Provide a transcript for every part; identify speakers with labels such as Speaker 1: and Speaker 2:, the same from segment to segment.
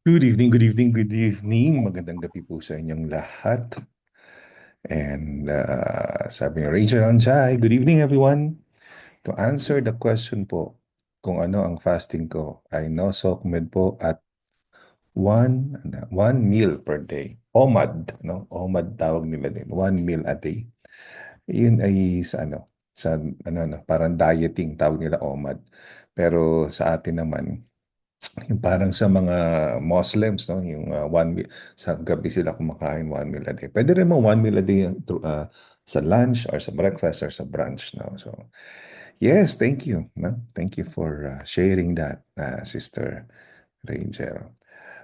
Speaker 1: Good evening, good evening, good evening. Magandang gabi po sa inyong lahat. And sabi ni Rachel Anjay, good evening everyone. To answer the question po, kung ano ang fasting ko, ay no sokmed po at one meal per day. OMAD, no? OMAD tawag nila din. One meal a day. Yun ay sa parang dieting tawag nila OMAD. Pero sa atin naman, yung parang sa mga Muslims, no? Yung one meal, sa gabi sila kumakain one meal a day. Pwede rin mo one meal a day sa lunch or sa breakfast or sa brunch, no? So, yes, thank you, no? Thank you for sharing that, Sister Rachel.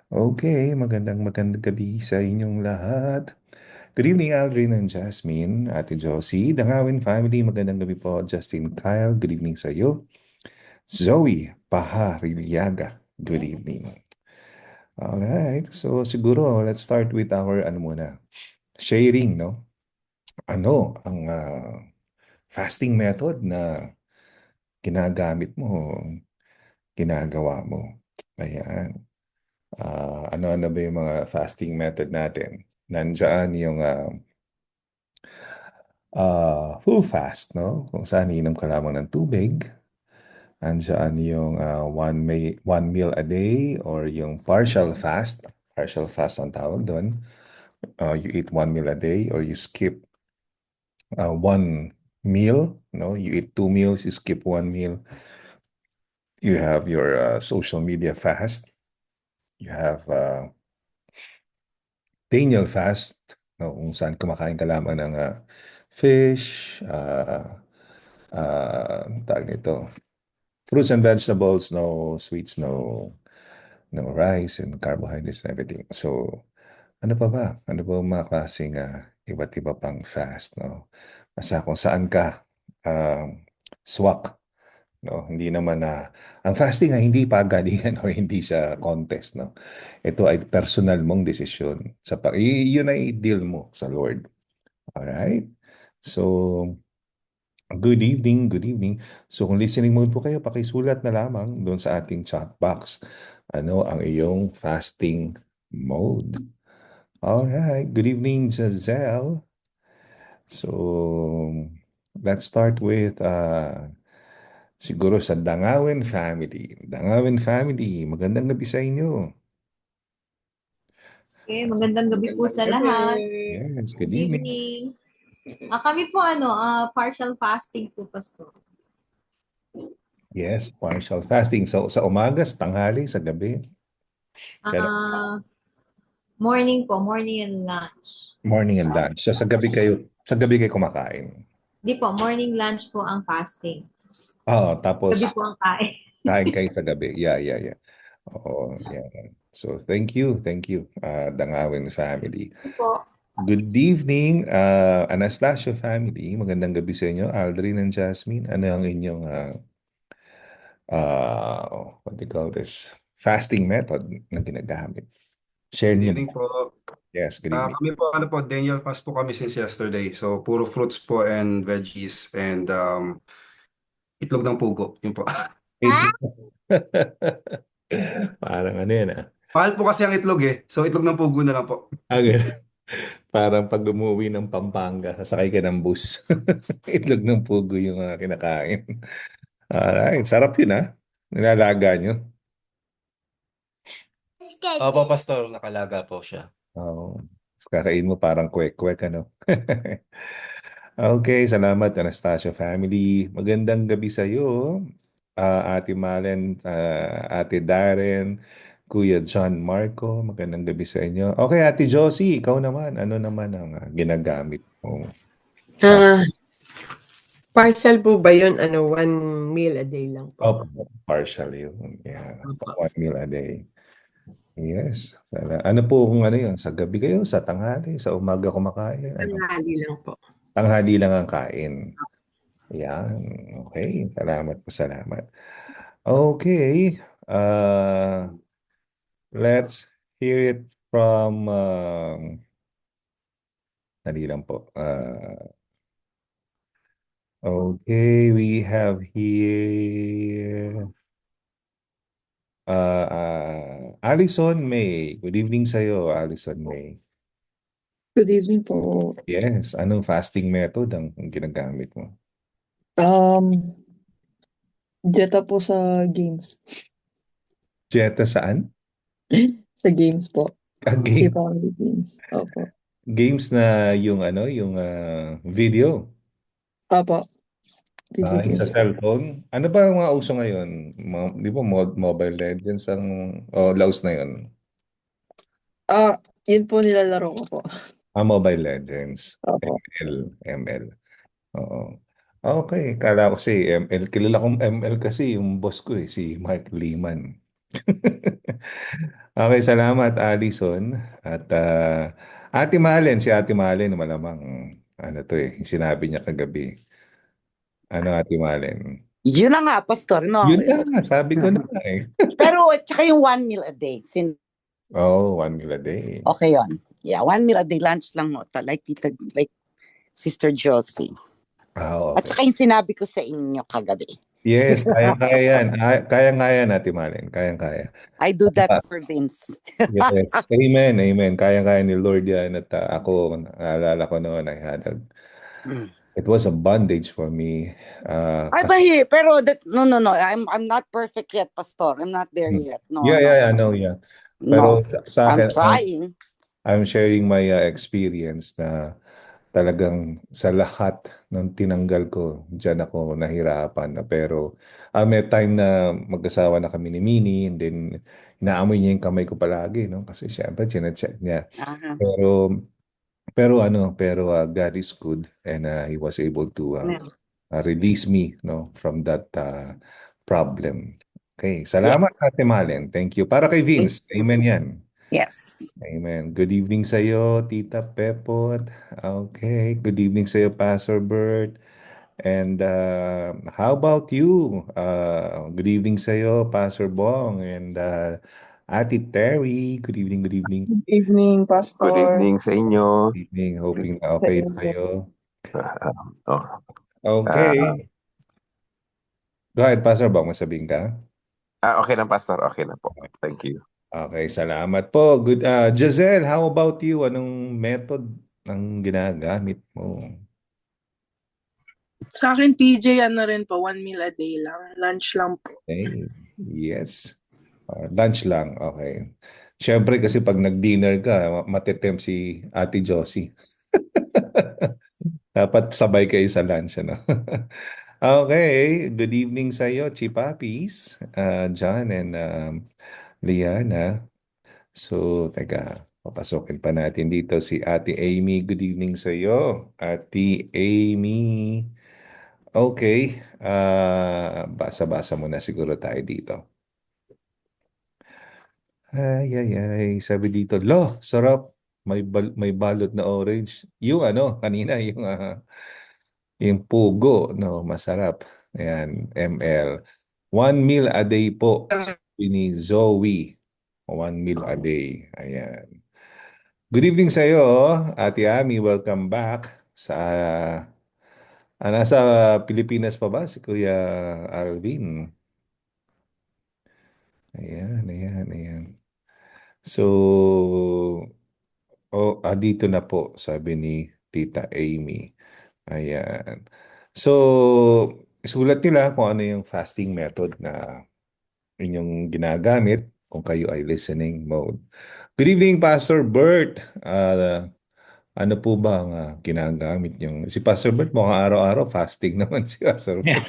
Speaker 1: Okay, magandang gabi sa inyong lahat. Good evening, Aldrin and Jasmine, Ate Josie, Dangawin family, magandang gabi po, Justin Kyle, good evening sa iyo. Zoe Pahariliaga, good evening. Alright, so siguro let's start with our sharing, no? Ano ang fasting method na ginagamit mo, ginagawa mo? Ayan. Ano-ano ba yung mga fasting method natin? Nandiyan yung full fast, no? Kung saan inom ka lamang ng tubig. Nandiyan yung one meal a day or yung partial fast. Partial fast ang tawag doon. You eat one meal a day or you skip one meal. No, you eat two meals, you skip one meal. You have your social media fast. You have Daniel fast, no, kung saan kumakain ka lamang ng fish, tawag nito, fruits and vegetables, no sweets, no rice and carbohydrates and everything. So, ano pa ba? Ano ba ang mga klaseng iba't iba pang fast, no? Basta kung saan ka swak, no? Hindi naman ang fasting ay hindi pagalingan o hindi siya contest, no? Ito ay personal mong desisyon. Yun ay deal mo sa Lord. Alright? So, good evening, good evening. So kung listening mode po kayo, pakisulat na lamang doon sa ating chat box. Ano ang iyong fasting mode? Alright, good evening, Giselle. So, let's start with siguro sa Dangawin family. Dangawin family, magandang gabi sa inyo.
Speaker 2: Okay, magandang gabi po sa lahat.
Speaker 1: Yes, good
Speaker 2: Good
Speaker 1: evening.
Speaker 2: evening. Kami po partial fasting po, Pastor.
Speaker 1: Yes, partial fasting. So sa umaga, sa tanghali, sa gabi. Kaya
Speaker 2: Ah, morning po, morning and lunch.
Speaker 1: morning and lunch. So sa gabi kayo kumakain.
Speaker 2: Di po, morning lunch po ang fasting.
Speaker 1: Oo,
Speaker 2: Gabi
Speaker 1: tapos
Speaker 2: po ang kain.
Speaker 1: kain kayo sa gabi. Yeah, yeah, yeah. Oo, yeah. So thank you, Dangawin family.
Speaker 2: Po.
Speaker 1: Good evening, Anastasio family. Magandang gabi sa inyo, Aldrin and Jasmine. Ano ang inyong, what do you call this? Fasting method na ginagamit? Share
Speaker 3: Good
Speaker 1: niyo
Speaker 3: evening
Speaker 1: na.
Speaker 3: po.
Speaker 1: Yes, good evening.
Speaker 3: Kami po, Daniel fast po kami since yesterday. So, puro fruits po and veggies and itlog ng pugo. Yun po.
Speaker 1: Itlog. Parang ano yan ah.
Speaker 3: Mahal po kasi ang itlog eh. So, itlog ng pugo na lang po.
Speaker 1: Parang pag umuwi ng Pampanga, sasakay ka ng bus. Itlog ng pugo yung kinakain. Alright, sarap yun ah. Nilalaga nyo.
Speaker 4: Opo, Pastor, nakalaga po siya.
Speaker 1: Oo. Kakain mo parang kwek-kwek ano. Okay, salamat Anastasio family. Magandang gabi sa iyo. Ate Malen, Ate Darren, Kuya John Marco, magandang gabi sa inyo. Okay, Ate Josie, ikaw naman, ano naman ang ginagamit mo?
Speaker 5: Ah, partial po ba yun? One meal a day lang po?
Speaker 1: Partial yun. Yeah,
Speaker 5: Opo.
Speaker 1: one meal a day. Yes. Ano po kung ano yun? Sa gabi kayo, sa tanghali, sa umaga kumakain? Ano?
Speaker 5: Tanghali lang po.
Speaker 1: Tanghali lang ang kain. Yan. Okay. Salamat po, salamat. Okay. Let's hear it from dali lang po. Okay, we have here Alison May. Good evening sa'yo, Alison May.
Speaker 6: Good evening po.
Speaker 1: Yes, anong fasting method ang ginagamit mo?
Speaker 6: Um, Jetta po sa games.
Speaker 1: Jetta saan?
Speaker 6: Sa games po.
Speaker 1: Game.
Speaker 6: Family games. Opo.
Speaker 1: Games na yung yung video.
Speaker 6: Opo. Video
Speaker 1: Yung sa
Speaker 6: games po.
Speaker 1: cellphone. Ano ba ang mga uso ngayon? Di ba Mobile Legends ang laos na yun?
Speaker 6: Yun po nilalaro ko po.
Speaker 1: Mobile Legends.
Speaker 6: Opo.
Speaker 1: ML. Oo. Okay, kala ko si ML. Kilala kong ML kasi yung boss ko si Mark Lehman. Okay, salamat Alison. At Ate Malen, si Ate Malen malamang yung sinabi niya kagabi. Ano Ate Malen?
Speaker 7: Yun na nga, Pastor. No,
Speaker 1: Yun na, sabi ko na eh.
Speaker 7: pero tsaka yung 1 meal a day.
Speaker 1: Oh, 1 meal a day.
Speaker 7: Okay yun. Yeah, 1 meal a day. Lunch lang mo. Like Sister Josie. At
Speaker 1: Okay.
Speaker 7: saka yung sinabi ko sa inyo kagabi.
Speaker 1: Yes, kaya-kaya yan. Kaya-kaya Ate Malen. Kaya-kaya.
Speaker 7: I do that for Vince.
Speaker 1: Yes. Amen, amen. Kaya-kaya ni Lord yan. At ako, naalala ko noon, it was a bondage for me.
Speaker 7: Ay, pero no. I'm not perfect yet, Pastor. I'm not there yet. No,
Speaker 1: Yeah, I know, yeah. Pero
Speaker 7: no.
Speaker 1: sa
Speaker 7: I'm
Speaker 1: akin,
Speaker 7: trying.
Speaker 1: I'm sharing my experience na talagang sa lahat ng tinanggal ko, diyan ako nahirapan na. Pero may time na mag-asawa na kami ni Mini, and then inaamoy niya yung kamay ko palagi, no? Kasi syempre, chinecheck niya.
Speaker 7: Aha.
Speaker 1: Pero God is good, and He was able to release me, no, from that problem. Okay, salamat
Speaker 7: Yes.
Speaker 1: Ate Malen. Thank you. Para kay Vince, amen yan.
Speaker 7: Yes.
Speaker 1: Amen. Good evening sa iyo, Tita Pepot. Okay, good evening sa iyo, Pastor Bert. And how about you? Good evening sa iyo, Pastor Bong. And Ate Terry, good evening, good evening.
Speaker 6: Good evening, Pastor.
Speaker 8: Good evening sa inyo.
Speaker 1: Good evening. Hoping na okay na kayo.
Speaker 8: Oh,
Speaker 1: Okay. Go ahead, Pastor Bong. Masabihin ka?
Speaker 8: okay lang, Pastor. Okay na po. Thank you.
Speaker 1: Okay, salamat po. Good. Giselle, how about you? Anong method ang ginagamit mo?
Speaker 9: Sa akin, PJ, rin po, 1 meal a day lang. Lunch lang po.
Speaker 1: Okay. Yes. Lunch lang. Okay. Siyempre kasi pag nag-dinner ka, matitempt si Ate Josie. Dapat sabay kayo sa lunch, ano? Okay. Good evening sa iyo, Chipapis, John and Liana. So, teka, papasokin pa natin dito si Ate Amy. Good evening sa iyo, Ate Amy. Okay, basa-basa muna siguro tayo dito. Ay, sabi dito, sarap. May balot na orange. Yung kanina, yung pugo, no, masarap. Ayan, ML. 1 meal a day po. Sabi ni Zoe. 1 meal a day. Ayan. Good evening sa iyo, Ate Ami. Welcome back nasa Pilipinas pa ba si Kuya Alvin? Ayan. So, dito na po, sabi ni Tita Amy. Ayan. So, isulat nila kung ano yung fasting method na inyong ginagamit kung kayo ay listening mode. Good evening, Pastor Bert. Ano po ba ang ginagamit niyong? Si Pastor Bert mukhang araw-araw fasting naman si Pastor Bert.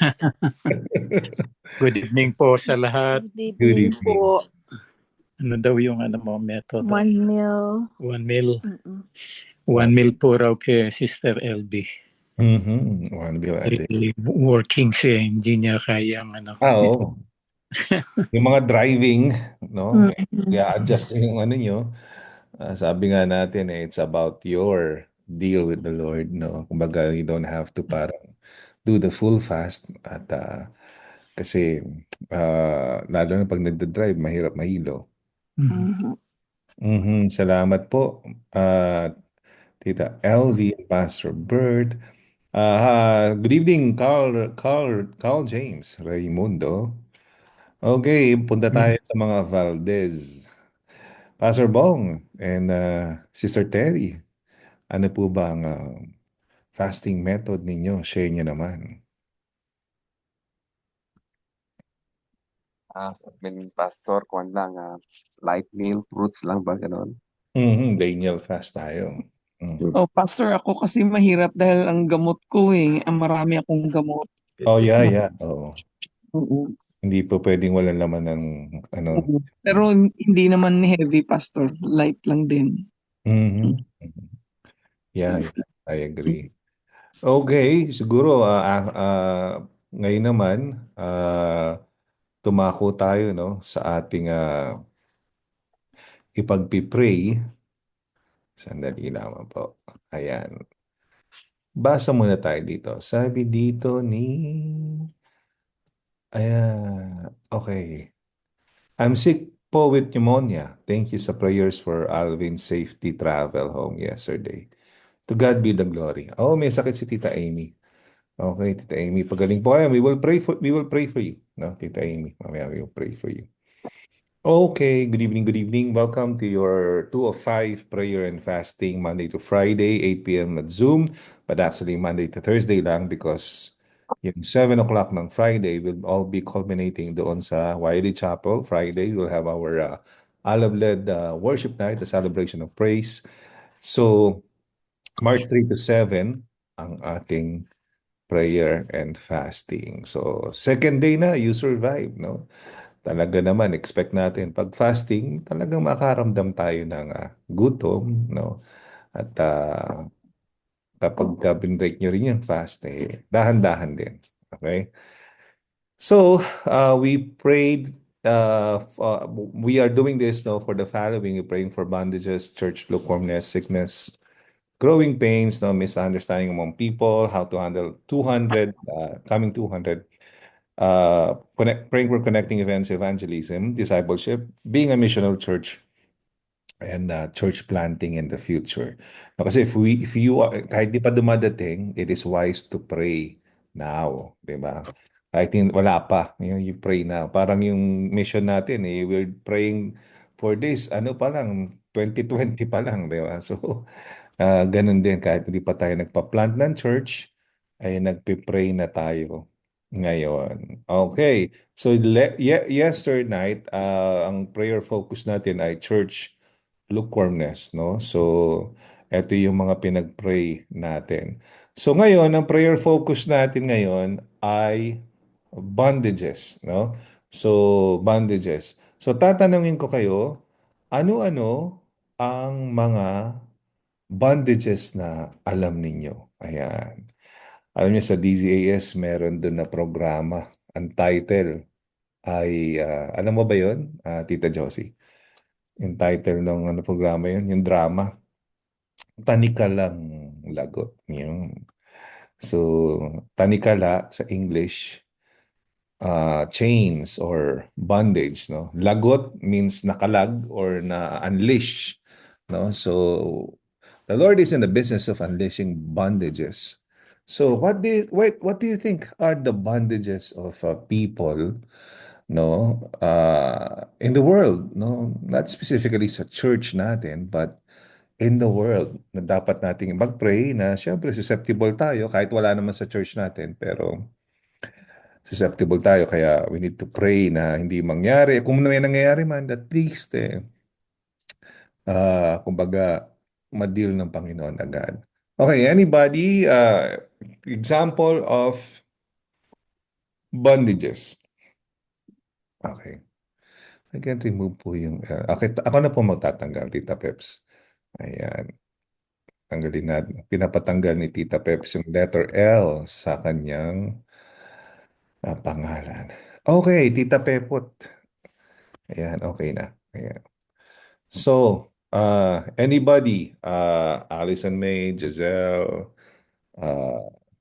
Speaker 10: Good evening po sa lahat.
Speaker 1: Good evening
Speaker 9: po.
Speaker 10: Ano daw yung method?
Speaker 9: 1 meal.
Speaker 10: 1 meal.
Speaker 9: Mm-mm.
Speaker 10: 1 meal po raw kay Sister LB.
Speaker 1: 1 meal a day.
Speaker 10: Working siya, hindi niya kayang
Speaker 1: Oo. Yung mga driving, no?
Speaker 9: Mm-mm.
Speaker 1: I-adjust yung nyo. Sabi nga natin, it's about your deal with the Lord, no? Kumbaga, you don't have to parang do the full fast at kasi lalo na pag nagda-drive, mahirap mahilo. Salamat po, Tita LV, Pastor Bert. Good evening, Carl James Raimundo. Okay, punta tayo sa mga Valdez. Pastor Bong and Sister Terry, ano po ba ang fasting method ninyo? Share nyo naman.
Speaker 8: Sa amin, Pastor, kuwan lang, light meal, fruits lang ba, ganon?
Speaker 1: Daniel fast tayo.
Speaker 6: Oh, Pastor, ako kasi mahirap dahil ang gamot ko ang marami akong gamot.
Speaker 1: Oh, yeah. Oo.
Speaker 6: Oo.
Speaker 1: Hindi po pwedeng walang laman ng ano.
Speaker 6: Oo. Pero hindi naman heavy, Pastor. Light lang din.
Speaker 1: Mhm. Yeah, I agree. Okay, siguro ngayon naman tumako tayo no sa ating ipagpipray. Sandali lamang po. Ayan. Basa muna tayo dito. Sabi dito ni ayan, okay. I'm sick po with pneumonia. Thank you sa prayers for Alvin's safety travel home yesterday. To God be the glory. Oh, may sakit si Tita Amy. Okay, Tita Amy, pagaling po kayo. We will pray for you. No, Tita Amy, mamaya we will pray for you. Okay, good evening, good evening. Welcome to your 2 of 5 prayer and fasting Monday to Friday, 8 p.m. at Zoom. But actually Monday to Thursday lang because yung 7 o'clock ng Friday will all be culminating doon sa Wiley Chapel. Friday, we'll have our Olive-led worship night, the celebration of praise. So, March 3 to 7, ang ating prayer and fasting. So, second day na, you survive, no? Talaga naman, expect natin pag fasting, talagang makaramdam tayo ng gutom, no? At kapag binrake nyo rin yung fast, dahan-dahan din. Okay? So, we prayed, we are doing this no, for the following. We're praying for bondages, church lukewarmness, sickness, growing pains, no, misunderstanding among people, how to handle 200, coming 200, praying for connecting events, evangelism, discipleship, being a missional church, and church planting in the future. No, kasi if you kahit di pa dumadating, it is wise to pray now, di ba? Kahit wala pa, you pray now. Parang yung mission natin, we're praying for this, ano pa lang, 2020 pa lang, di ba? So, ganun din, kahit hindi pa tayo nagpa-plant ng church, ay nagpipray na tayo ngayon. Okay. So, yesterday night, ang prayer focus natin ay church lukewarmness, no? So, ito yung mga pinag-pray natin. So, ngayon, ang prayer focus natin ngayon ay bondages, no? So, bondages. So, tatanungin ko kayo, ano-ano ang mga bondages na alam ninyo? Ayan. Alam niyo sa DZAS, meron doon na programa. Ang title ay, alam mo ba yun, Tita Josie? Yung title ng programa yun, yung drama. Tanikalang Lagot. Yung. So, tanikala sa English, chains or bondage, no? Lagot means nakalag or na-unleash, no? So, the Lord is in the business of unleashing bondages. So, what do you think are the bondages of people, no? In the world, no? Not specifically sa church natin, but in the world na dapat nating mag-pray na syempre susceptible tayo kahit wala naman sa church natin, pero susceptible tayo kaya we need to pray na hindi mangyari. Kung may nangyayari man, at least kumbaga ma-deal ng Panginoon agad. Okay, anybody example of bondages? Okay. I can remove po yung okay, ako na po magtatanggal, Tita Peps. Ayan. Tanggalin natin. Pinapatanggal ni Tita Peps yung letter L sa kanyang pangalan. Okay, Tita Pepot. Ayan, okay na. Ayan. So, anybody, Allison May, Giselle,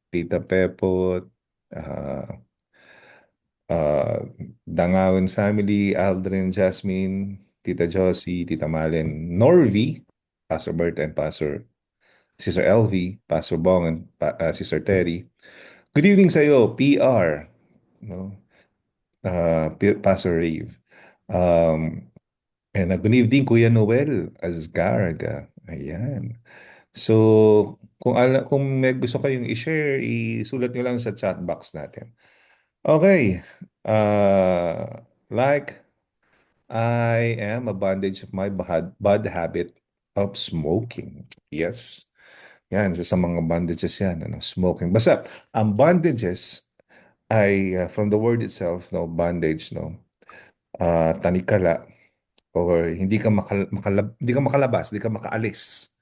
Speaker 1: Tita Pepot, Dangawin family, Aldrin, Jasmine, Tita Josie, Tita Malen, Norvi, Pastor Bert and Pastor Sister LV, Pastor Bong and Sister Terry. Good evening sa iyo, PR, no? Pastor Rave. And good evening, Kuya Noel Azgarga. Ayan. So, kung may gusto kayong i-share, isulat nyo lang sa chat box natin. Okay. Like, I am a bondage of my bad habit of smoking. Yes. Yan, isa sa mga bondages yan, ano, smoking. Basta, ang bondages ay from the word itself, no, bondage, no, tanikala, or hindi ka makalabas, hindi ka makaalis.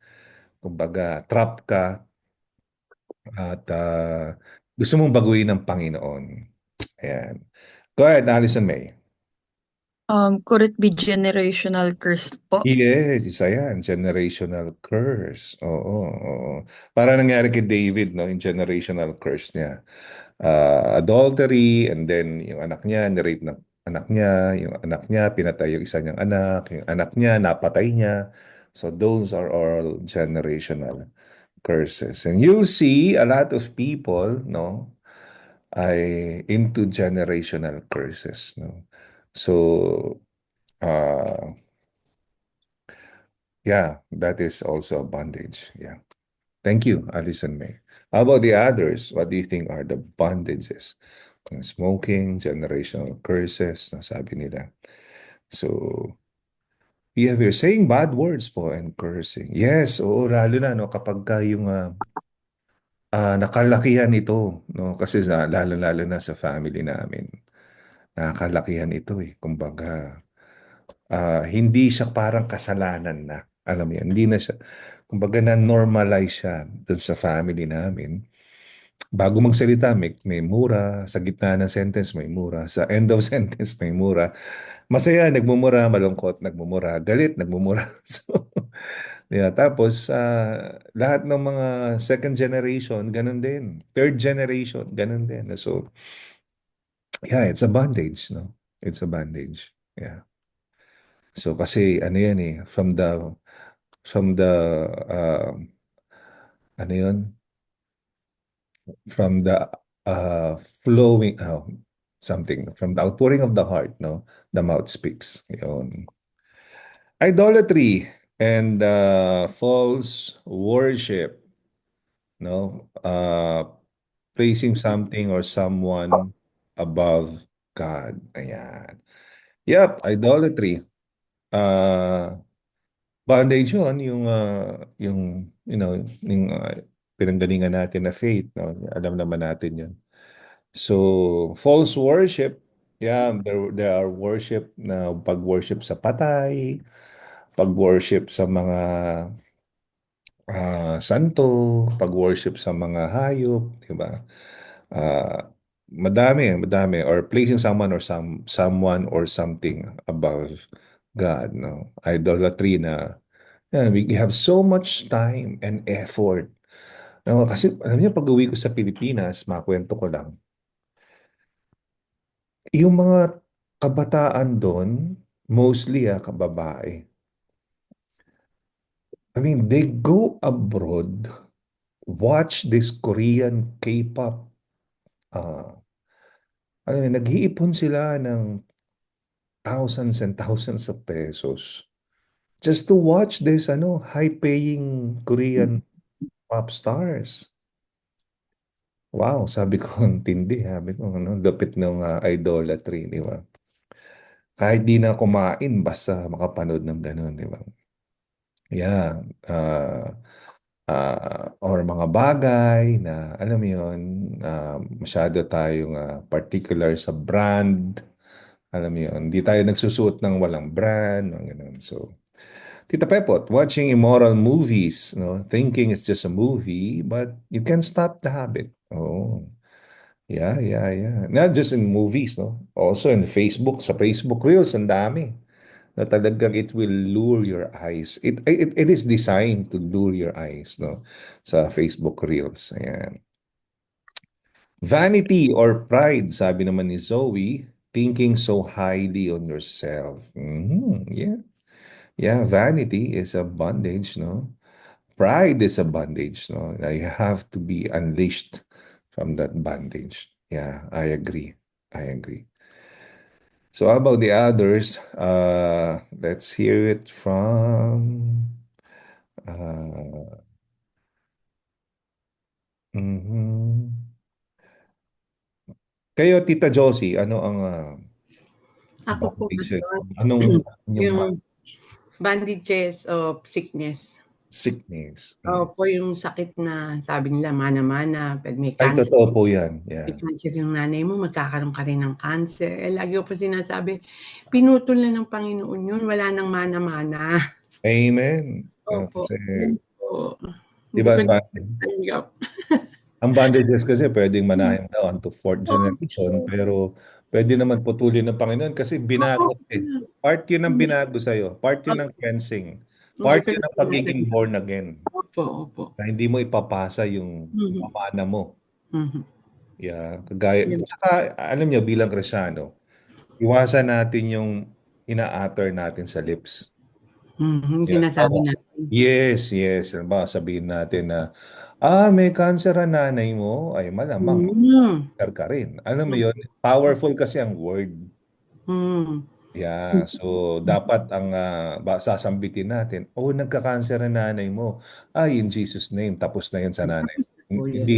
Speaker 1: Kumbaga, trap ka at gusto mong baguhin ng Panginoon. Ayan. Go ahead, Alison May.
Speaker 11: Could it be generational curse po?
Speaker 1: Yes, isa yan. Generational curse. Oo, oo. Para nangyari kay David, no, yung generational curse niya. Adultery, and then yung anak niya, nirape ng anak niya, yung anak niya, pinatay yung isa niyang anak, yung anak niya, napatay niya. So those are all generational curses. And you'll see a lot of people, no, ay into generational curses, no. So, yeah, that is also a bondage. Yeah. Thank you, Alison May. How about the others? What do you think are the bondages? Smoking, generational curses, sabi nila. So, you have here saying bad words po and cursing. Yes, oo, lalo na no, kapag ka yung nakalakihan ito, no, kasi lalo-lalo na sa family namin. Nakakalakihan ito eh. Kumbaga, hindi siya parang kasalanan na. Alam mo yan, hindi na siya. Kumbaga na-normalize siya dun sa family namin. Bago magsalita, may mura. Sa gitna ng sentence, may mura. Sa end of sentence, may mura. Masaya, nagmumura. Malungkot, nagmumura. Galit, nagmumura. So, yeah. Tapos, lahat ng mga second generation, ganun din. Third generation, ganun din. So, yeah, it's a bondage, no? It's a bondage. Yeah. So, kasi, ano yan eh, ano yun? From the flowing, something, from the outpouring of the heart, no? The mouth speaks. Yun. Idolatry and false worship, no? Placing something or someone above God. Ayan. Yep, idolatry. Bondage yun, yung, yung pinanggalingan natin na faith, no? Alam naman natin yun. So, false worship, yeah, there are worship na pag-worship sa patay, pag-worship sa mga santo, pag-worship sa mga hayop, di ba? Madami, or placing someone or someone or something above God, no? Idolatry na, yeah, we have so much time and effort. No, kasi alam niyo, pag-uwi ko sa Pilipinas, makwento ko lang, yung mga kabataan doon, mostly kababae. I mean, they go abroad, watch this Korean K-pop. Nag-iipon sila ng thousands and thousands of pesos just to watch this high-paying Korean pop stars. Wow, sabi ko, ang tindi. Sabi ko, lupit ng idolatry, di ba? Kahit di na kumain, basta makapanood ng gano'n, di ba? Yeah. Or mga bagay na, alam mo yun, masyado tayong particular sa brand. Alam mo yun, hindi tayo nagsusuot ng walang brand, mga ganun. So, Tita Pepot, watching immoral movies, no, thinking it's just a movie, but you can't stop the habit. Oh, yeah, yeah, yeah. Not just in movies, no? Also in Facebook, sa Facebook Reels, ang dami. Na talagang it will lure your eyes. It is designed to lure your eyes, no? Sa Facebook Reels. Ayan. Vanity or pride, sabi naman ni Zoe, thinking so highly on yourself. Yeah. Yeah, vanity is a bondage, no? Pride is a bondage, no? You have to be unleashed from that bondage. Yeah, I agree. I agree. So how about the others? Let's hear it from uh, mhm. Kayo, Tita Josie, ano ang
Speaker 5: Ako po,
Speaker 1: bandage?
Speaker 5: Pastor,
Speaker 1: Anong yung
Speaker 5: yung bandages of sickness.
Speaker 1: sickness?
Speaker 5: Opo, yung sakit na sabi nila mana-mana, pag may
Speaker 1: Ay,
Speaker 5: cancer,
Speaker 1: totoo po yan.
Speaker 5: may
Speaker 1: Yeah.
Speaker 5: cancer yung nanay mo, magkakaroon ka rin ng cancer. Lagi ko po sinasabi, pinutol na ng Panginoon yun, wala nang mana-mana.
Speaker 1: Amen.
Speaker 5: Opo,
Speaker 1: Kasi,
Speaker 5: yun po.
Speaker 1: di
Speaker 5: Hindi
Speaker 1: ba,
Speaker 5: ko na tanggap.
Speaker 1: ang bandages kasi pwedeng manahin daw to fourth generation,
Speaker 5: Opo.
Speaker 1: pero pwede naman putulin ng Panginoon kasi binago eh. Part yun ng binago sa'yo. Part yun ng cleansing.
Speaker 5: Hindi
Speaker 1: Part
Speaker 5: ko
Speaker 1: yun
Speaker 5: na
Speaker 1: ng pagiging
Speaker 5: tinatanggap.
Speaker 1: born again.
Speaker 5: Opo.
Speaker 1: Na hindi mo ipapasa yung
Speaker 5: Mhm.
Speaker 1: pamana mo.
Speaker 5: Mhm.
Speaker 1: Yeah, kagaya,
Speaker 5: Yun.
Speaker 1: saka, alam nyo, bilang Kristyano, iwasan natin yung ina-utter natin sa lips.
Speaker 5: Mhm,
Speaker 1: Yeah.
Speaker 5: sinasabi natin.
Speaker 1: Yes. Ba, sabihin natin na, may cancer ang nanay mo, ay malamang cancer ka rin. Alam mo yun, powerful kasi ang word. Yeah, so dapat ang sasambitin natin, nagka-cancer ang nanay mo. Ay, in Jesus name, tapos na yun sa nanay. Hindi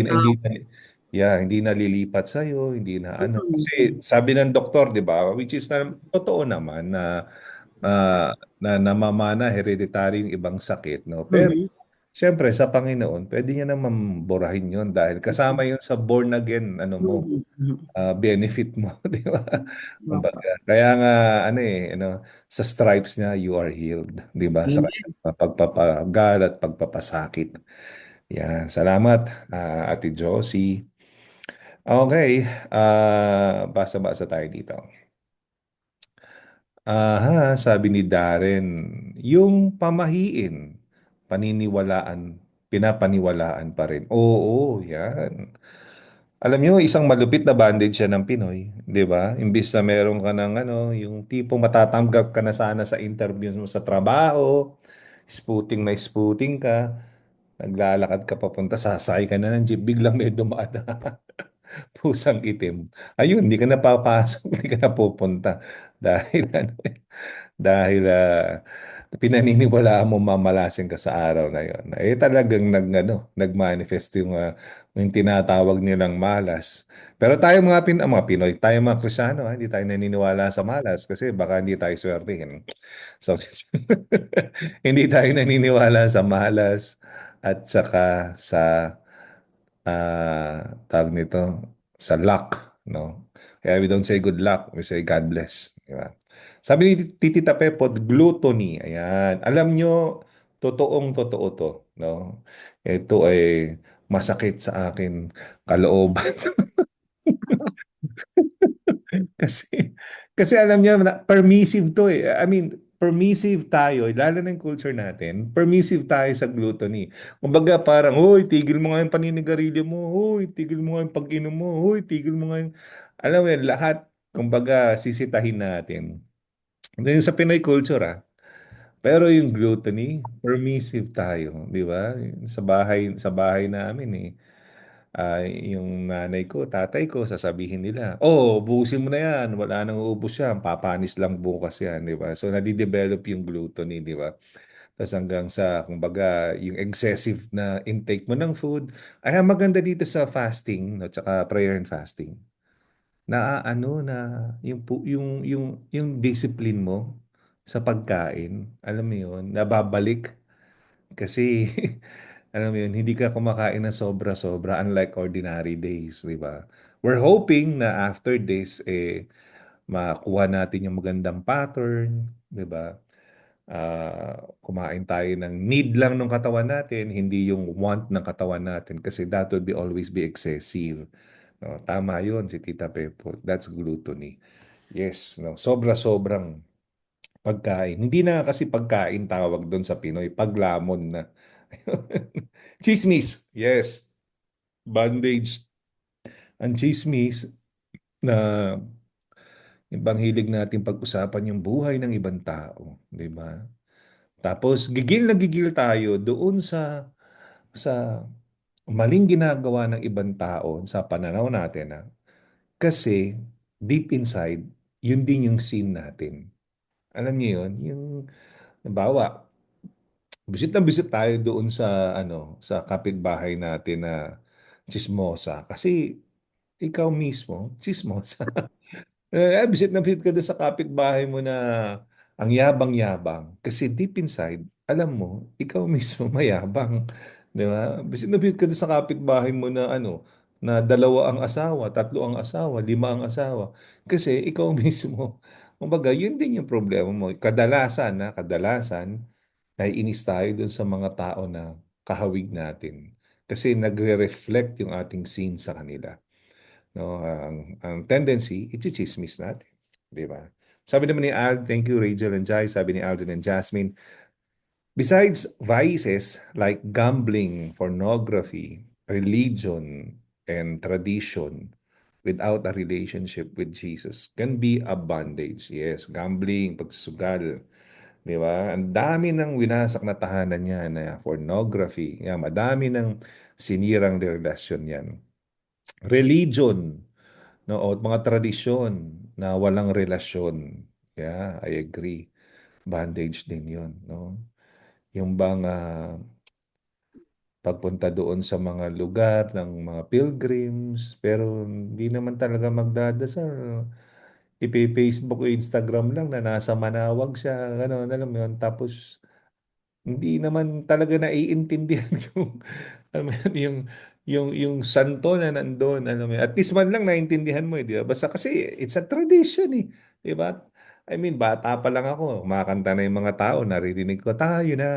Speaker 1: nalilipat sa hindi na ano. Kasi sabi ng doktor, 'di ba, which is na totoo naman na na namamana hereditary yung ibang sakit, no? Pero syempre sa Panginoon, pwede niya naman burahin 'yon dahil kasama 'yon sa born again benefit mo, 'di ba? Kumbaga, kaya nga sa stripes niya you are healed, 'di ba? Sa kanyang pagpapagal at pagpapasakit. Yan, salamat, Ate Josie. Okay, basa-basa tayo dito. Sabi ni Darren, yung pamahiin, pinapaniwalaan pa rin. Oo, yan. Alam nyo, isang malupit na bandage yan ng Pinoy, di ba? Imbis na meron ka ng yung tipong matatanggap ka na sana sa interview mo sa trabaho, sputing ka, naglalakad ka papunta, sasakay ka na ng jeep, biglang may dumaan na pusang itim. Ayun, hindi ka na papasok, hindi ka na pupunta. Dahil pinaniniwalaan mo mamalasing ka sa araw na yon. Talagang nagmanifest yung tinatawag nilang malas. Pero tayo mga Pinoy, tayo mga Kristiyano, hindi tayo naniniwala sa malas kasi baka hindi tayo swertihin. So, hindi tayo naniniwala sa malas at saka sa tawag nito, sa luck, no? Kaya we don't say good luck, we say God bless. Di ba? Sabi ni Tita Pepot, gluttony. Ayan. Alam nyo, totoo to. No? Ito ay masakit sa akin kalooban. Kasi, kasi alam niya, permissive to eh. I mean, permissive tayo, lalo na yung culture natin, permissive tayo sa gluttony. Kumbaga parang, hoy, tigil mo nga yung paninigarilyo mo, hoy, tigil mo nga yung pag-inom mo, hoy, tigil mo nga yung, alam mo yun, lahat, kumbaga, sisitahin natin. Yung sa Pinoy culture pero yung gluttony, permissive tayo, di ba? Sa bahay namin yung nanay ko, tatay ko, sasabihin nila, buhusin mo na yan, wala nang uubos yan, papanis lang bukas yan, di ba? So, nadidevelop yung gluttony, di ba? Tapos hanggang sa, kumbaga, yung excessive na intake mo ng food, ay ang maganda dito sa fasting, no, tsaka prayer and fasting, na yung discipline mo sa pagkain, alam mo yun, nababalik kasi alam mo yun, hindi ka kumakain ng sobra-sobra unlike ordinary days, di ba? We're hoping na after this, makuha natin yung magandang pattern, di ba? Kumain tayo ng need lang ng katawan natin, hindi yung want ng katawan natin kasi that would always be excessive. No, tama yun si Tita Pepo. That's gluttony. Yes, no, sobra-sobrang pagkain. Hindi na kasi pagkain tawag doon sa Pinoy, paglamon na. Chismis. Yes. Bandage. Ang chismis na ibang hilig natin pag-usapan yung buhay ng ibang tao, 'di ba? Tapos gigil na gigil tayo doon sa maling ginagawa ng ibang tao sa pananaw natin kasi deep inside yun din yung scene natin. Alam niyo yun? Yung, halimbawa, bisit tayo doon sa, sa kapitbahay natin na chismosa. Kasi ikaw mismo, chismosa. Bisit na bisit ka doon sa kapitbahay mo na ang yabang-yabang. Kasi deep inside, alam mo, ikaw mismo mayabang. Di ba? Bisit na bisit ka doon sa kapitbahay mo na na dalawa ang asawa, tatlo ang asawa, lima ang asawa. Kasi ikaw mismo, kumbaga, yun din yung problema mo. Kadalasan, naiinis tayo doon sa mga tao na kahawig natin. Kasi nagre-reflect yung ating scene sa kanila. No, ang tendency, i-chismis natin. Di ba? Sabi naman ni thank you Rachel and Jai, sabi ni Alden and Jasmine, besides vices like gambling, pornography, religion, and tradition, without a relationship with Jesus can be a bondage. Yes, gambling, pagsusugal, di ba? Ang dami ng winasak na tahanan niya na pornography. Yan, madami ng sinirang relasyon yan. Religion, no, o mga tradisyon na walang relasyon. Yeah, I agree. Bandage din 'yon, no? Yung bang pagpunta doon sa mga lugar ng mga pilgrims, pero hindi naman talaga magdadasal. Ipi-Facebook o Instagram lang na nasa Manawag siya, gano'n, alam mo yun. Tapos, hindi naman talaga naiintindihan yung alam mo yun, yung santo na nandoon, alam mo yun. At least man lang naintindihan mo, di ba? Basta kasi it's a tradition eh, di ba? I mean, bata pa lang ako, kumakanta na yung mga tao, naririnig ko, tayo na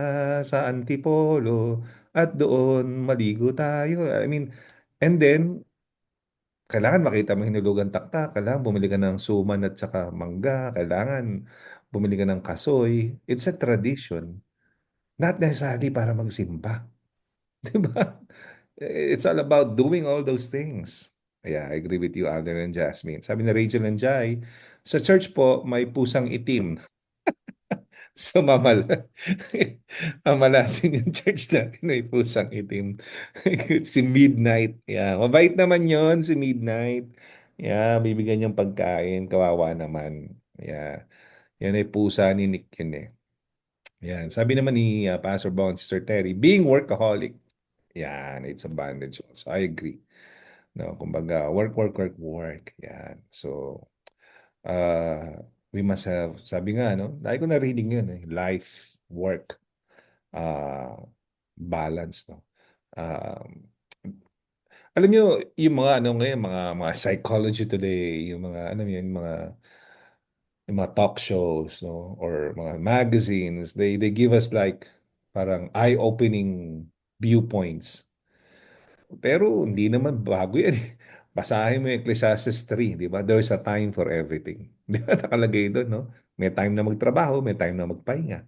Speaker 1: sa Antipolo at doon maligo tayo. I mean, and then, kailangan makita mo hinulugan taktak, kailangan bumili ka ng suman at saka mangga, kailangan bumili ka ng kasoy. It's a tradition. Not necessarily para magsimba. Di ba? It's all about doing all those things. Yeah, I agree with you, Alden and Jasmine. Sabi ni Rachel and Jai, sa church po, may pusang itim. So, mamalasin yung church natin, may pusang itim. Si Midnight. Yeah, mabait naman yon si Midnight. Yeah, bibigyan niyang pagkain. Kawawa naman. Yeah. Yan ay pusa ni Nick yun eh. Yan. Sabi naman ni Pastor Bong, Sister Terry, being workaholic. Yan, it's a bandage also. I agree. No, kumbaga, work, work, work, work. Yan. So, we must have, sabi nga, no? Dahil ko narinig yun eh. Life, work, uh, balance, no? Alam nyo, yung mga ano ngayon, mga psychology today, yung mga, ano yun, yung mga talk shows, no? Or mga magazines, they give us like, parang eye-opening viewpoints. Pero hindi naman bago yan eh. Basahin mo yung Ecclesiastes 3, di ba? There's a time for everything. Di ba? Nakalagay doon, no? May time na magtrabaho, may time na magpahinga.